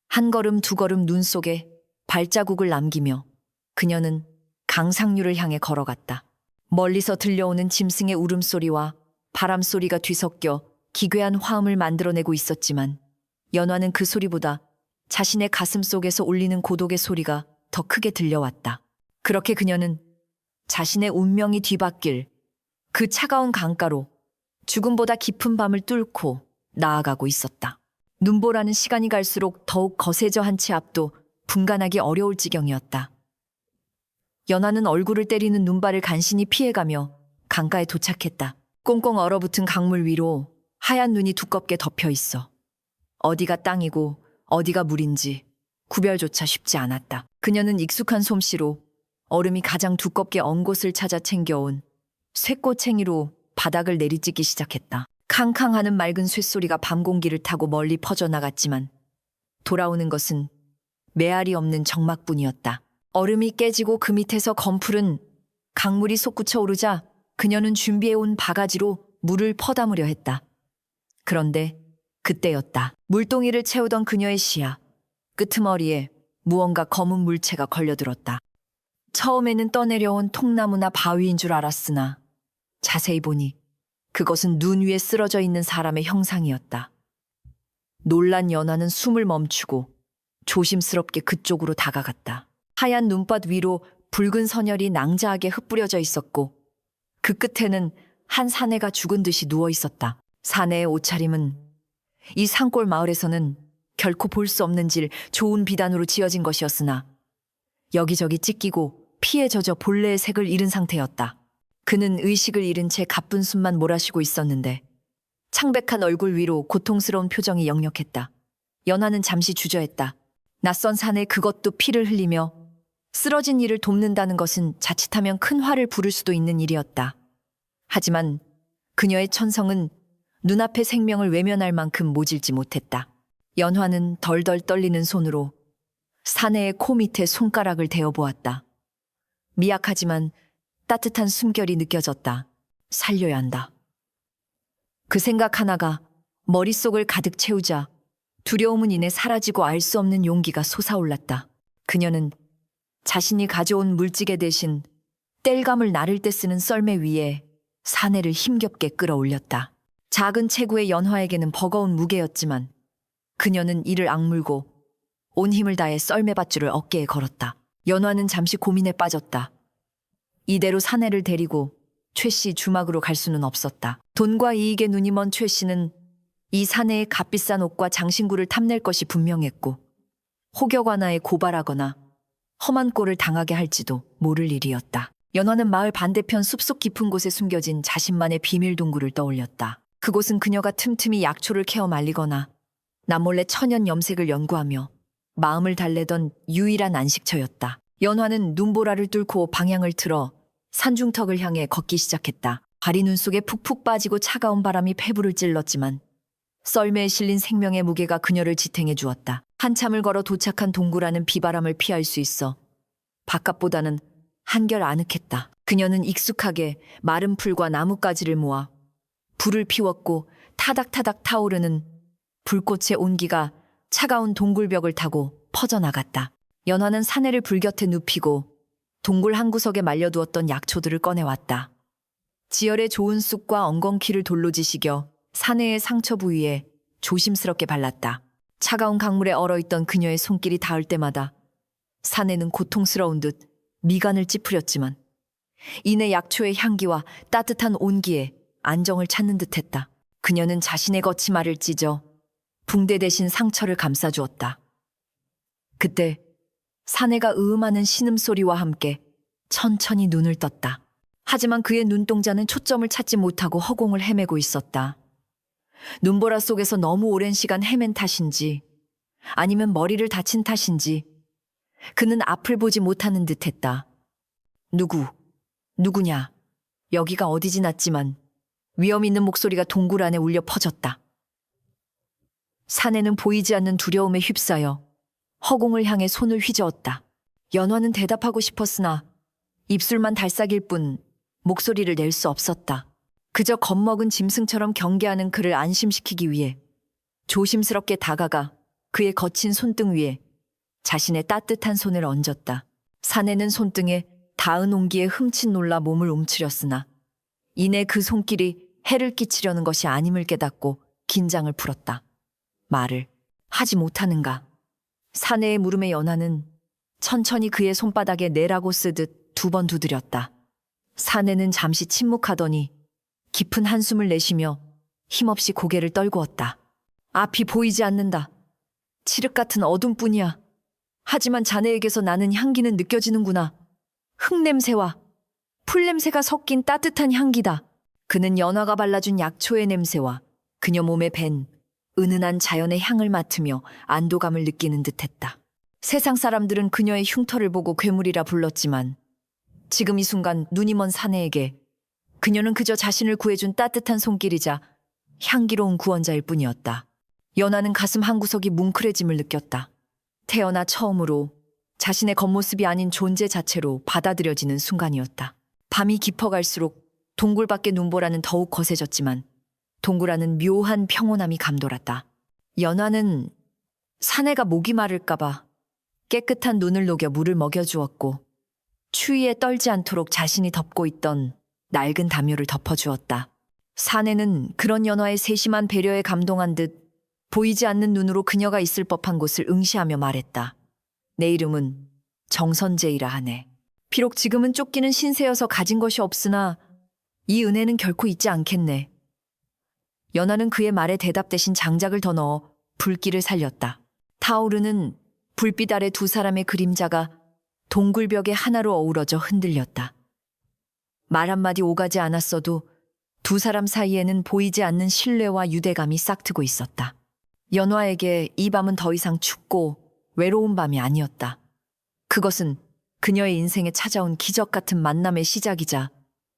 한 걸음 두 걸음 눈 속에 발자국을 남기며 그녀는 강상류를 향해 걸어갔다. 멀리서 들려오는 짐승의 울음소리와 바람소리가 뒤섞여 기괴한 화음을 만들어내고 있었지만 연화는 그 소리보다 자신의 가슴 속에서 울리는 고독의 소리가 더 크게 들려왔다. 그렇게 그녀는 자신의 운명이 뒤바뀔 그 차가운 강가로 죽음보다 깊은 밤을 뚫고 나아가고 있었다. 눈보라는 시간이 갈수록 더욱 거세져 한 채 앞도 분간하기 어려울 지경이었다. 연화는 얼굴을 때리는 눈발을 간신히 피해가며 강가에 도착했다. 꽁꽁 얼어붙은 강물 위로 하얀 눈이 두껍게 덮여 있어 어디가 땅이고 어디가 물인지 구별조차 쉽지 않았다. 그녀는 익숙한 솜씨로 얼음이 가장 두껍게 언 곳을 찾아 챙겨온 쇠꼬챙이로 바닥을 내리찍기 시작했다. 캉캉하는 맑은 쇳소리가 밤 공기를 타고 멀리 퍼져나갔지만 돌아오는 것은 메아리 없는 정막뿐이었다. 얼음이 깨지고 그 밑에서 검푸른 강물이 솟구쳐 오르자 그녀는 준비해온 바가지로 물을 퍼담으려 했다. 그런데 그때였다. 물동이를 채우던 그녀의 시야 끄트머리에 무언가 검은 물체가 걸려들었다. 처음에는 떠내려온 통나무나 바위인 줄 알았으나 자세히 보니 그것은 눈 위에 쓰러져 있는 사람의 형상이었다. 놀란 연화는 숨을 멈추고 조심스럽게 그쪽으로 다가갔다. 하얀 눈밭 위로 붉은 선혈이 낭자하게 흩뿌려져 있었고 그 끝에는 한 사내가 죽은 듯이 누워 있었다. 사내의 옷차림은 이 산골 마을에서는 결코 볼 수 없는 질 좋은 비단으로 지어진 것이었으나 여기저기 찢기고 피에 젖어 본래의 색을 잃은 상태였다. 그는 의식을 잃은 채 가쁜 숨만 몰아쉬고 있었는데 창백한 얼굴 위로 고통스러운 표정이 역력했다. 연화는 잠시 주저했다. 낯선 산에 그것도 피를 흘리며 쓰러진 이를 돕는다는 것은 자칫하면 큰 화를 부를 수도 있는 일이었다. 하지만 그녀의 천성은 눈앞의 생명을 외면할 만큼 모질지 못했다. 연화는 덜덜 떨리는 손으로 사내의 코 밑에 손가락을 대어보았다. 미약하지만 따뜻한 숨결이 느껴졌다. 살려야 한다. 그 생각 하나가 머릿속을 가득 채우자 두려움은 이내 사라지고 알 수 없는 용기가 솟아올랐다. 그녀는 자신이 가져온 물지개 대신 땔감을 나를 때 쓰는 썰매 위에 사내를 힘겹게 끌어올렸다. 작은 체구의 연화에게는 버거운 무게였지만 그녀는 이를 악물고 온 힘을 다해 썰매밧줄을 어깨에 걸었다. 연화는 잠시 고민에 빠졌다. 이대로 사내를 데리고 최 씨 주막으로 갈 수는 없었다. 돈과 이익에 눈이 먼 최 씨는 이 사내의 값비싼 옷과 장신구를 탐낼 것이 분명했고 혹여 관아에 고발하거나 험한 꼴을 당하게 할지도 모를 일이었다. 연화는 마을 반대편 숲속 깊은 곳에 숨겨진 자신만의 비밀 동굴을 떠올렸다. 그곳은 그녀가 틈틈이 약초를 캐어 말리거나 남몰래 천연 염색을 연구하며 마음을 달래던 유일한 안식처였다. 연화는 눈보라를 뚫고 방향을 틀어 산중턱을 향해 걷기 시작했다. 발이 눈 속에 푹푹 빠지고 차가운 바람이 폐부를 찔렀지만 썰매에 실린 생명의 무게가 그녀를 지탱해 주었다. 한참을 걸어 도착한 동굴 안은 비바람을 피할 수 있어 바깥보다는 한결 아늑했다. 그녀는 익숙하게 마른 풀과 나뭇가지를 모아 불을 피웠고 타닥타닥 타오르는 불꽃의 온기가 차가운 동굴벽을 타고 퍼져나갔다. 연화는 사내를 불 곁에 눕히고 동굴 한 구석에 말려두었던 약초들을 꺼내왔다. 지혈에 좋은 쑥과 엉겅퀴를 돌로 지시겨 사내의 상처 부위에 조심스럽게 발랐다. 차가운 강물에 얼어있던 그녀의 손길이 닿을 때마다 사내는 고통스러운 듯 미간을 찌푸렸지만 이내 약초의 향기와 따뜻한 온기에 안정을 찾는 듯했다. 그녀는 자신의 거치말을 찢어 붕대 대신 상처를 감싸주었다. 그때 사내가 으음하는 신음소리와 함께 천천히 눈을 떴다. 하지만 그의 눈동자는 초점을 찾지 못하고 허공을 헤매고 있었다. 눈보라 속에서 너무 오랜 시간 헤맨 탓인지 아니면 머리를 다친 탓인지 그는 앞을 보지 못하는 듯했다. 누구냐? 여기가 어디 지났지만 위험 있는 목소리가 동굴 안에 울려 퍼졌다. 사내는 보이지 않는 두려움에 휩싸여 허공을 향해 손을 휘저었다. 연화는 대답하고 싶었으나 입술만 달싹일 뿐 목소리를 낼 수 없었다. 그저 겁먹은 짐승처럼 경계하는 그를 안심시키기 위해 조심스럽게 다가가 그의 거친 손등 위에 자신의 따뜻한 손을 얹었다. 사내는 손등에 닿은 온기에 흠칫 놀라 몸을 움츠렸으나 이내 그 손길이 해를 끼치려는 것이 아님을 깨닫고 긴장을 풀었다. 말을 하지 못하는가? 사내의 물음에 연화는 천천히 그의 손바닥에 내라고 쓰듯 2번 두드렸다. 사내는 잠시 침묵하더니 깊은 한숨을 내쉬며 힘없이 고개를 떨구었다. 앞이 보이지 않는다. 칠흑 같은 어둠뿐이야. 하지만 자네에게서 나는 향기는 느껴지는구나. 흙냄새와 풀냄새가 섞인 따뜻한 향기다. 그는 연화가 발라준 약초의 냄새와 그녀 몸에 밴 은은한 자연의 향을 맡으며 안도감을 느끼는 듯했다. 세상 사람들은 그녀의 흉터를 보고 괴물이라 불렀지만 지금 이 순간 눈이 먼 사내에게 그녀는 그저 자신을 구해준 따뜻한 손길이자 향기로운 구원자일 뿐이었다. 연화는 가슴 한구석이 뭉클해짐을 느꼈다. 태어나 처음으로 자신의 겉모습이 아닌 존재 자체로 받아들여지는 순간이었다. 밤이 깊어갈수록 동굴 밖의 눈보라는 더욱 거세졌지만 동굴 안은 묘한 평온함이 감돌았다. 연화는 사내가 목이 마를까봐 깨끗한 눈을 녹여 물을 먹여주었고 추위에 떨지 않도록 자신이 덮고 있던 낡은 담요를 덮어주었다. 사내는 그런 연화의 세심한 배려에 감동한 듯 보이지 않는 눈으로 그녀가 있을 법한 곳을 응시하며 말했다. 내 이름은 정선재이라 하네. 비록 지금은 쫓기는 신세여서 가진 것이 없으나 이 은혜는 결코 잊지 않겠네. 연화는 그의 말에 대답 대신 장작을 더 넣어 불길을 살렸다. 타오르는 불빛 아래 2 사람의 그림자가 동굴벽에 하나로 어우러져 흔들렸다. 말 한마디 오가지 않았어도 2 사람 사이에는 보이지 않는 신뢰와 유대감이 싹트고 있었다. 연화에게 이 밤은 더 이상 춥고 외로운 밤이 아니었다. 그것은 그녀의 인생에 찾아온 기적 같은 만남의 시작이자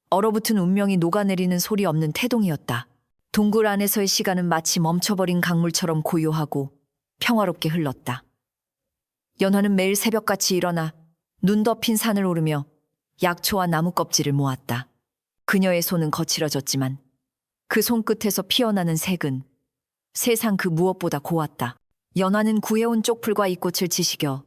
얼어붙은 운명이 녹아내리는 소리 없는 태동이었다. 동굴 안에서의 시간은 마치 멈춰버린 강물처럼 고요하고 평화롭게 흘렀다. 연화는 매일 새벽같이 일어나 눈 덮인 산을 오르며 약초와 나무 껍질을 모았다. 그녀의 손은 거칠어졌지만 그 손끝에서 피어나는 색은 세상 그 무엇보다 고왔다. 연화는 구해온 쪽풀과 잎꽃을 지시겨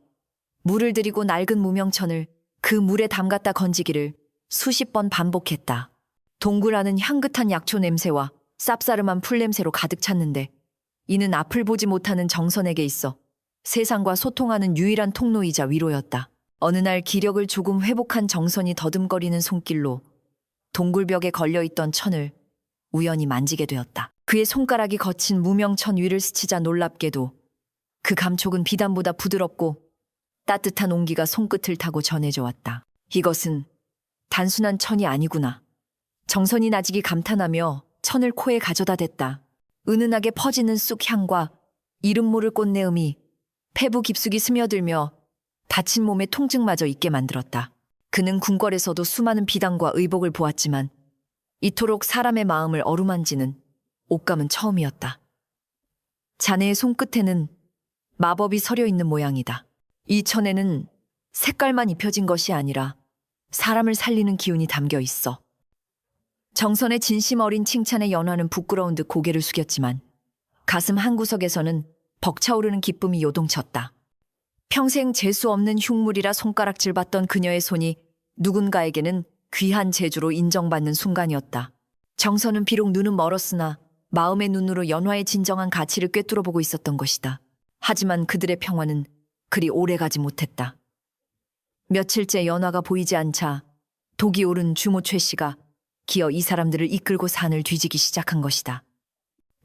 물을 들이고 낡은 무명천을 그 물에 담갔다 건지기를 수십 번 반복했다. 동굴 안은 향긋한 약초 냄새와 쌉싸름한 풀 냄새로 가득 찼는데 이는 앞을 보지 못하는 정선에게 있어 세상과 소통하는 유일한 통로이자 위로였다. 어느 날 기력을 조금 회복한 정선이 더듬거리는 손길로 동굴벽에 걸려있던 천을 우연히 만지게 되었다. 그의 손가락이 거친 무명천 위를 스치자 놀랍게도 그 감촉은 비단보다 부드럽고 따뜻한 온기가 손끝을 타고 전해져 왔다. 이것은 단순한 천이 아니구나. 정선이 나직이 감탄하며 천을 코에 가져다 댔다. 은은하게 퍼지는 쑥향과 이름 모를 꽃내음이 폐부 깊숙이 스며들며 다친 몸의 통증마저 잊게 만들었다. 그는 궁궐에서도 수많은 비단과 의복을 보았지만 이토록 사람의 마음을 어루만지는 옷감은 처음이었다. 자네의 손끝에는 마법이 서려 있는 모양이다. 이 천에는 색깔만 입혀진 것이 아니라 사람을 살리는 기운이 담겨 있어. 정선의 진심 어린 칭찬에 연화는 부끄러운 듯 고개를 숙였지만 가슴 한구석에서는 벅차오르는 기쁨이 요동쳤다. 평생 재수 없는 흉물이라 손가락질 받던 그녀의 손이 누군가에게는 귀한 재주로 인정받는 순간이었다. 정선은 비록 눈은 멀었으나 마음의 눈으로 연화의 진정한 가치를 꿰뚫어보고 있었던 것이다. 하지만 그들의 평화는 그리 오래가지 못했다. 며칠째 연화가 보이지 않자 독이 오른 주모 최 씨가 기어 이 사람들을 이끌고 산을 뒤지기 시작한 것이다.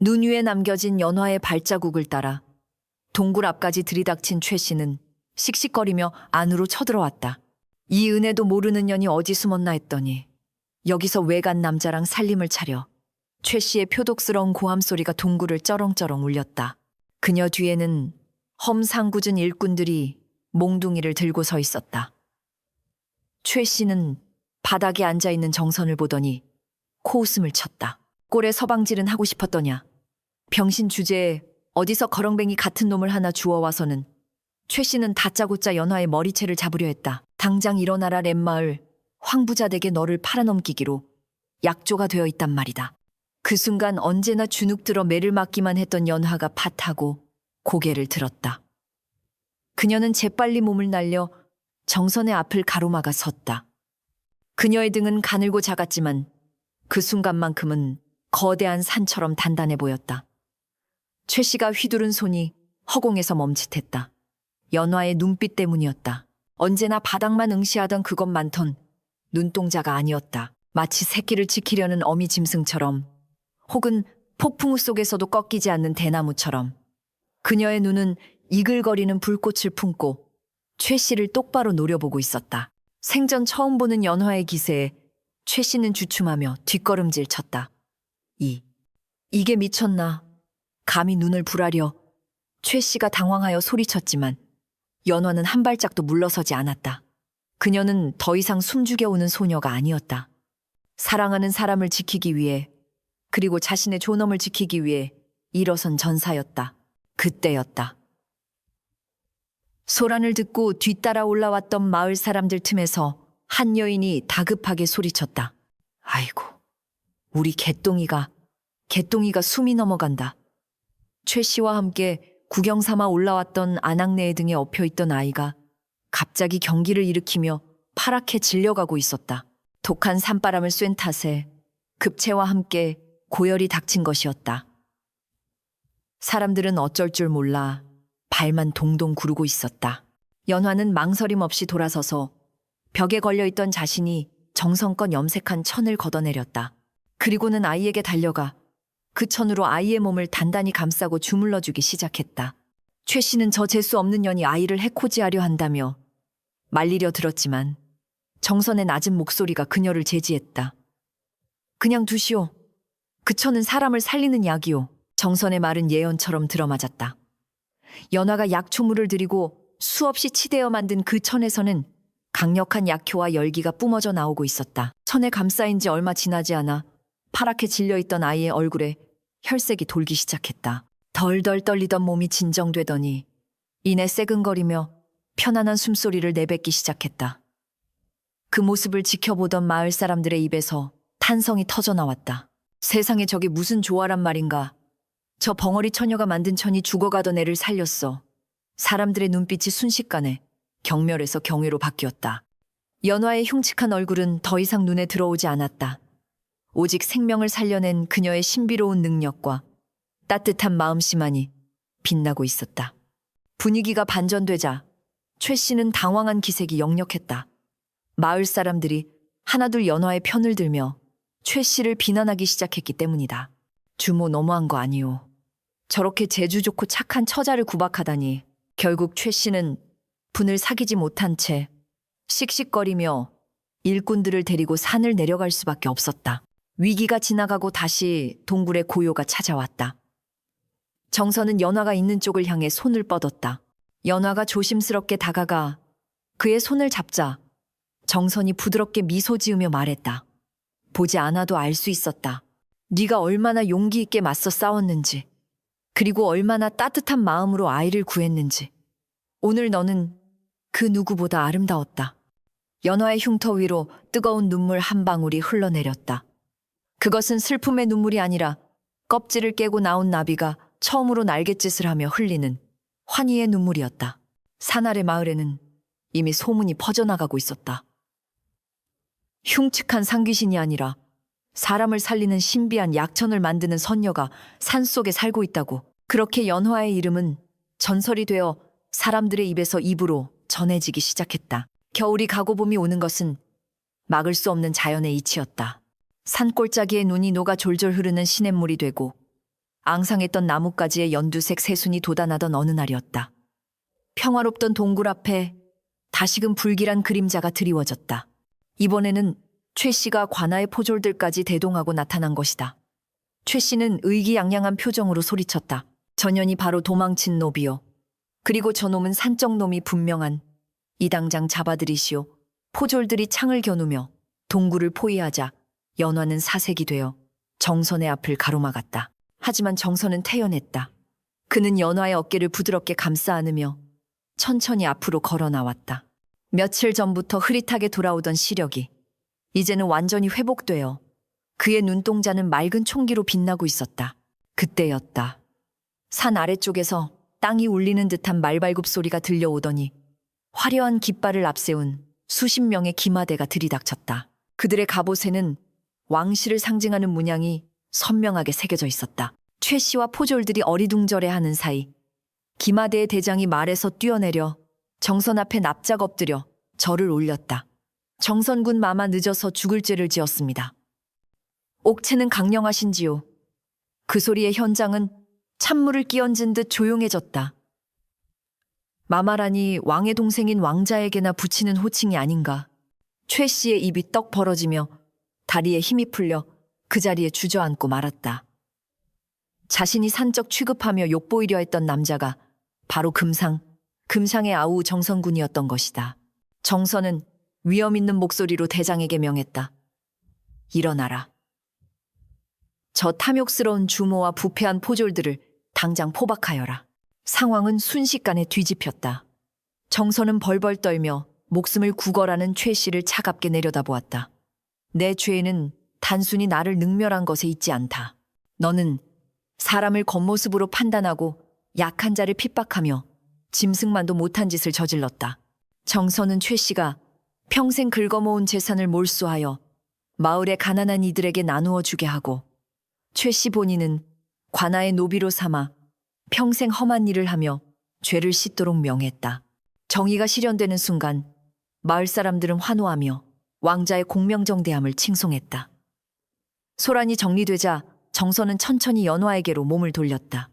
눈 위에 남겨진 연화의 발자국을 따라 동굴 앞까지 들이닥친 최 씨는 씩씩거리며 안으로 쳐들어왔다. 이 은혜도 모르는 년이 어디 숨었나 했더니 여기서 외간 남자랑 살림을 차려 최 씨의 표독스러운 고함 소리가 동굴을 쩌렁쩌렁 울렸다. 그녀 뒤에는 험상궂은 일꾼들이 몽둥이를 들고 서 있었다. 최 씨는 바닥에 앉아있는 정선을 보더니 코웃음을 쳤다. 꼴에 서방질은 하고 싶었더냐. 병신 주제에 어디서 거렁뱅이 같은 놈을 하나 주워와서는 최 씨는 다짜고짜 연화의 머리채를 잡으려 했다. 당장 일어나라 렛마을, 황부자댁에 너를 팔아넘기기로 약조가 되어 있단 말이다. 그 순간 언제나 주눅 들어 매를 맞기만 했던 연화가 팥하고 고개를 들었다. 그녀는 재빨리 몸을 날려 정선의 앞을 가로막아 섰다. 그녀의 등은 가늘고 작았지만 그 순간만큼은 거대한 산처럼 단단해 보였다. 최 씨가 휘두른 손이 허공에서 멈칫했다. 연화의 눈빛 때문이었다. 언제나 바닥만 응시하던 그것 많던 눈동자가 아니었다. 마치 새끼를 지키려는 어미 짐승처럼 혹은 폭풍우 속에서도 꺾이지 않는 대나무처럼 그녀의 눈은 이글거리는 불꽃을 품고 최 씨를 똑바로 노려보고 있었다. 생전 처음 보는 연화의 기세에 최 씨는 주춤하며 뒷걸음질 쳤다. 이게 미쳤나. 감히 눈을 부라려 최 씨가 당황하여 소리쳤지만 연화는 한 발짝도 물러서지 않았다. 그녀는 더 이상 숨죽여오는 소녀가 아니었다. 사랑하는 사람을 지키기 위해 그리고 자신의 존엄을 지키기 위해 일어선 전사였다. 그때였다. 소란을 듣고 뒤따라 올라왔던 마을 사람들 틈에서 한 여인이 다급하게 소리쳤다. 아이고, 우리 개똥이가 숨이 넘어간다. 최 씨와 함께 구경 삼아 올라왔던 아낙네의 등에 엎여있던 아이가 갑자기 경기를 일으키며 파랗게 질려가고 있었다. 독한 산바람을 쐰 탓에 급체와 함께 고열이 닥친 것이었다. 사람들은 어쩔 줄 몰라 발만 동동 구르고 있었다. 연화는 망설임 없이 돌아서서 벽에 걸려있던 자신이 정성껏 염색한 천을 걷어내렸다. 그리고는 아이에게 달려가 그 천으로 아이의 몸을 단단히 감싸고 주물러주기 시작했다. 최 씨는 저 재수 없는 년이 아이를 해코지하려 한다며 말리려 들었지만 정선의 낮은 목소리가 그녀를 제지했다. 그냥 두시오. 그 천은 사람을 살리는 약이오. 정선의 말은 예언처럼 들어맞았다. 연화가 약초물을 들이고 수없이 치대어 만든 그 천에서는 강력한 약효와 열기가 뿜어져 나오고 있었다. 천에 감싸인 지 얼마 지나지 않아 파랗게 질려있던 아이의 얼굴에 혈색이 돌기 시작했다. 덜덜 떨리던 몸이 진정되더니 이내 새근거리며 편안한 숨소리를 내뱉기 시작했다. 그 모습을 지켜보던 마을 사람들의 입에서 탄성이 터져나왔다. 세상에 저게 무슨 조화란 말인가. 저 벙어리 처녀가 만든 천이 죽어가던 애를 살렸어. 사람들의 눈빛이 순식간에 경멸에서 경외로 바뀌었다. 연화의 흉측한 얼굴은 더 이상 눈에 들어오지 않았다. 오직 생명을 살려낸 그녀의 신비로운 능력과 따뜻한 마음씨만이 빛나고 있었다. 분위기가 반전되자 최 씨는 당황한 기색이 역력했다. 마을 사람들이 하나둘 연화의 편을 들며 최 씨를 비난하기 시작했기 때문이다. 주모 너무한 거 아니오. 저렇게 재주 좋고 착한 처자를 구박하다니. 결국 최 씨는 분을 사귀지 못한 채 씩씩거리며 일꾼들을 데리고 산을 내려갈 수밖에 없었다. 위기가 지나가고 다시 동굴의 고요가 찾아왔다. 정선은 연화가 있는 쪽을 향해 손을 뻗었다. 연화가 조심스럽게 다가가 그의 손을 잡자 정선이 부드럽게 미소 지으며 말했다. 보지 않아도 알 수 있었다. 네가 얼마나 용기 있게 맞서 싸웠는지, 그리고 얼마나 따뜻한 마음으로 아이를 구했는지. 오늘 너는 그 누구보다 아름다웠다. 연화의 흉터 위로 뜨거운 눈물 한 방울이 흘러내렸다. 그것은 슬픔의 눈물이 아니라 껍질을 깨고 나온 나비가 처음으로 날갯짓을 하며 흘리는 환희의 눈물이었다. 산 아래 마을에는 이미 소문이 퍼져나가고 있었다. 흉측한 상귀신이 아니라 사람을 살리는 신비한 약천을 만드는 선녀가 산속에 살고 있다고. 그렇게 연화의 이름은 전설이 되어 사람들의 입에서 입으로 전해지기 시작했다. 겨울이 가고 봄이 오는 것은 막을 수 없는 자연의 이치였다. 산골짜기에 눈이 녹아 졸졸 흐르는 시냇물이 되고 앙상했던 나뭇가지에 연두색 새순이 돋아나던 어느 날이었다. 평화롭던 동굴 앞에 다시금 불길한 그림자가 드리워졌다. 이번에는 최 씨가 관아의 포졸들까지 대동하고 나타난 것이다. 최 씨는 의기양양한 표정으로 소리쳤다. 전현이 바로 도망친 노비요. 그리고 저놈은 산적 놈이 분명한 이 당장 잡아들이시오. 포졸들이 창을 겨누며 동굴을 포위하자 연화는 사색이 되어 정선의 앞을 가로막았다. 하지만 정선은 태연했다. 그는 연화의 어깨를 부드럽게 감싸 안으며 천천히 앞으로 걸어 나왔다. 며칠 전부터 흐릿하게 돌아오던 시력이 이제는 완전히 회복되어 그의 눈동자는 맑은 총기로 빛나고 있었다. 그때였다. 산 아래쪽에서 땅이 울리는 듯한 말발굽 소리가 들려오더니 화려한 깃발을 앞세운 수십 명의 기마대가 들이닥쳤다. 그들의 갑옷에는 왕실을 상징하는 문양이 선명하게 새겨져 있었다. 최 씨와 포졸들이 어리둥절해하는 사이 기마대의 대장이 말에서 뛰어내려 정선 앞에 납작 엎드려 절을 올렸다. 정선군 마마 늦어서 죽을 죄를 지었습니다. 옥체는 강령하신지요. 그 소리에 현장은 찬물을 끼얹은 듯 조용해졌다. 마마라니 왕의 동생인 왕자에게나 붙이는 호칭이 아닌가. 최 씨의 입이 떡 벌어지며 다리에 힘이 풀려 그 자리에 주저앉고 말았다. 자신이 산적 취급하며 욕보이려 했던 남자가 바로 금상의 아우 정선군이었던 것이다. 정선은 위험 있는 목소리로 대장에게 명했다. 일어나라. 저 탐욕스러운 주모와 부패한 포졸들을 당장 포박하여라. 상황은 순식간에 뒤집혔다. 정선은 벌벌 떨며 목숨을 구걸하는 최 씨를 차갑게 내려다보았다. 내 죄는 단순히 나를 능멸한 것에 있지 않다. 너는 사람을 겉모습으로 판단하고 약한 자를 핍박하며 짐승만도 못한 짓을 저질렀다. 정선은 최 씨가 평생 긁어모은 재산을 몰수하여 마을의 가난한 이들에게 나누어 주게 하고 최 씨 본인은 관아의 노비로 삼아 평생 험한 일을 하며 죄를 씻도록 명했다. 정의가 실현되는 순간 마을 사람들은 환호하며 왕자의 공명정대함을 칭송했다. 소란이 정리되자 정선은 천천히 연화에게로 몸을 돌렸다.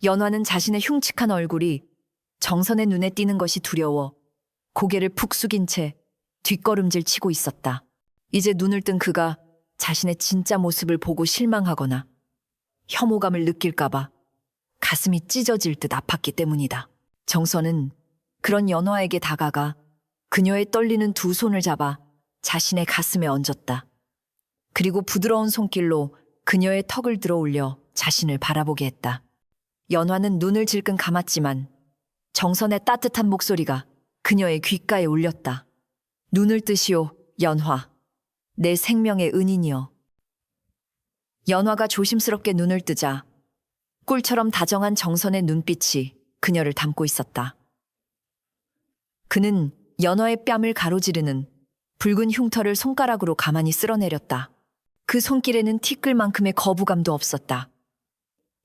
연화는 자신의 흉측한 얼굴이 정선의 눈에 띄는 것이 두려워 고개를 푹 숙인 채 뒷걸음질 치고 있었다. 이제 눈을 뜬 그가 자신의 진짜 모습을 보고 실망하거나 혐오감을 느낄까봐 가슴이 찢어질 듯 아팠기 때문이다. 정선은 그런 연화에게 다가가 그녀의 떨리는 두 손을 잡아 자신의 가슴에 얹었다. 그리고 부드러운 손길로 그녀의 턱을 들어 올려 자신을 바라보게 했다. 연화는 눈을 질끈 감았지만 정선의 따뜻한 목소리가 그녀의 귓가에 울렸다. 눈을 뜨시오, 연화. 내 생명의 은인이여. 연화가 조심스럽게 눈을 뜨자 꿀처럼 다정한 정선의 눈빛이 그녀를 담고 있었다. 그는 연화의 뺨을 가로지르는 붉은 흉터를 손가락으로 가만히 쓸어내렸다. 그 손길에는 티끌만큼의 거부감도 없었다.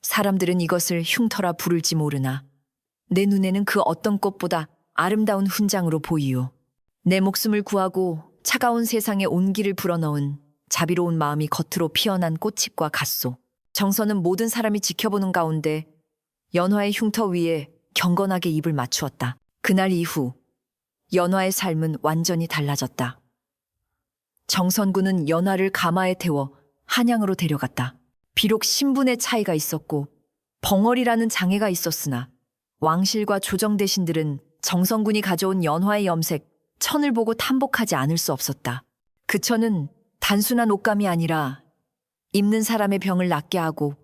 사람들은 이것을 흉터라 부를지 모르나 내 눈에는 그 어떤 꽃보다 아름다운 훈장으로 보이요. 내 목숨을 구하고 차가운 세상에 온기를 불어넣은 자비로운 마음이 겉으로 피어난 꽃잎과 같소. 정선은 모든 사람이 지켜보는 가운데 연화의 흉터 위에 경건하게 입을 맞추었다. 그날 이후 연화의 삶은 완전히 달라졌다. 정선군은 연화를 가마에 태워 한양으로 데려갔다. 비록 신분의 차이가 있었고 벙어리라는 장애가 있었으나 왕실과 조정 대신들은 정선군이 가져온 연화의 염색 천을 보고 탐복하지 않을 수 없었다. 그 천은 단순한 옷감이 아니라 입는 사람의 병을 낫게 하고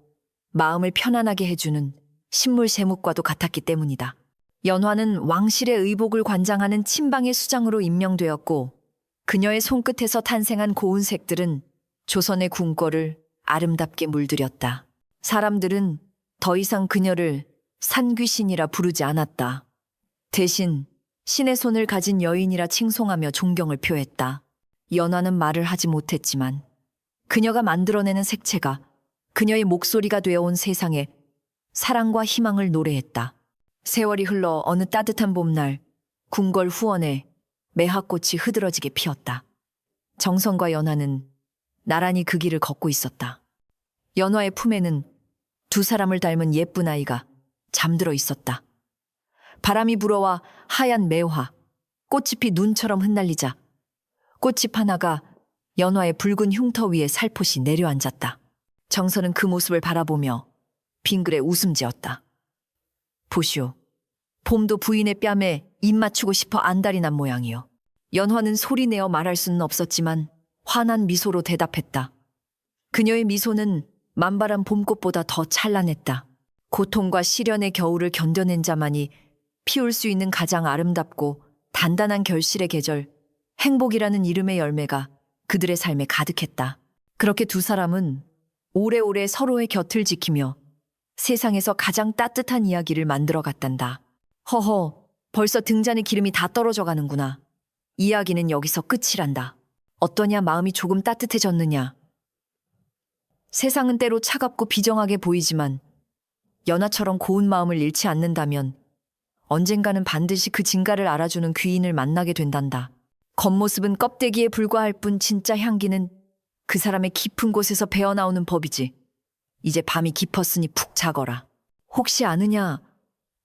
마음을 편안하게 해주는 식물 세묵과도 같았기 때문이다. 연화는 왕실의 의복을 관장하는 친방의 수장으로 임명되었고 그녀의 손끝에서 탄생한 고운 색들은 조선의 궁궐을 아름답게 물들였다. 사람들은 더 이상 그녀를 산귀신이라 부르지 않았다. 대신 신의 손을 가진 여인이라 칭송하며 존경을 표했다. 연화는 말을 하지 못했지만 그녀가 만들어내는 색채가 그녀의 목소리가 되어온 세상에 사랑과 희망을 노래했다. 세월이 흘러 어느 따뜻한 봄날 궁궐 후원에 매화꽃이 흐드러지게 피었다. 정선과 연화는 나란히 그 길을 걷고 있었다. 연화의 품에는 두 사람을 닮은 예쁜 아이가 잠들어 있었다. 바람이 불어와 하얀 매화, 꽃잎이 눈처럼 흩날리자 꽃잎 하나가 연화의 붉은 흉터 위에 살포시 내려앉았다. 정선은 그 모습을 바라보며 빙그레 웃음 지었다. 보시오. 봄도 부인의 뺨에 입 맞추고 싶어 안달이 난 모양이요. 연화는 소리내어 말할 수는 없었지만 환한 미소로 대답했다. 그녀의 미소는 만발한 봄꽃보다 더 찬란했다. 고통과 시련의 겨울을 견뎌낸 자만이 피울 수 있는 가장 아름답고 단단한 결실의 계절, 행복이라는 이름의 열매가 그들의 삶에 가득했다. 그렇게 두 사람은 오래오래 서로의 곁을 지키며 세상에서 가장 따뜻한 이야기를 만들어 갔단다. 허허, 벌써 등잔에 기름이 다 떨어져 가는구나. 이야기는 여기서 끝이란다. 어떠냐, 마음이 조금 따뜻해졌느냐. 세상은 때로 차갑고 비정하게 보이지만 연화처럼 고운 마음을 잃지 않는다면 언젠가는 반드시 그 진가를 알아주는 귀인을 만나게 된단다. 겉모습은 껍데기에 불과할 뿐 진짜 향기는 그 사람의 깊은 곳에서 배어나오는 법이지. 이제 밤이 깊었으니 푹 자거라. 혹시 아느냐?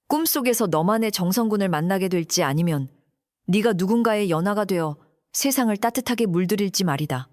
꿈속에서 너만의 정성군을 만나게 될지 아니면 네가 누군가의 연화가 되어 세상을 따뜻하게 물들일지 말이다.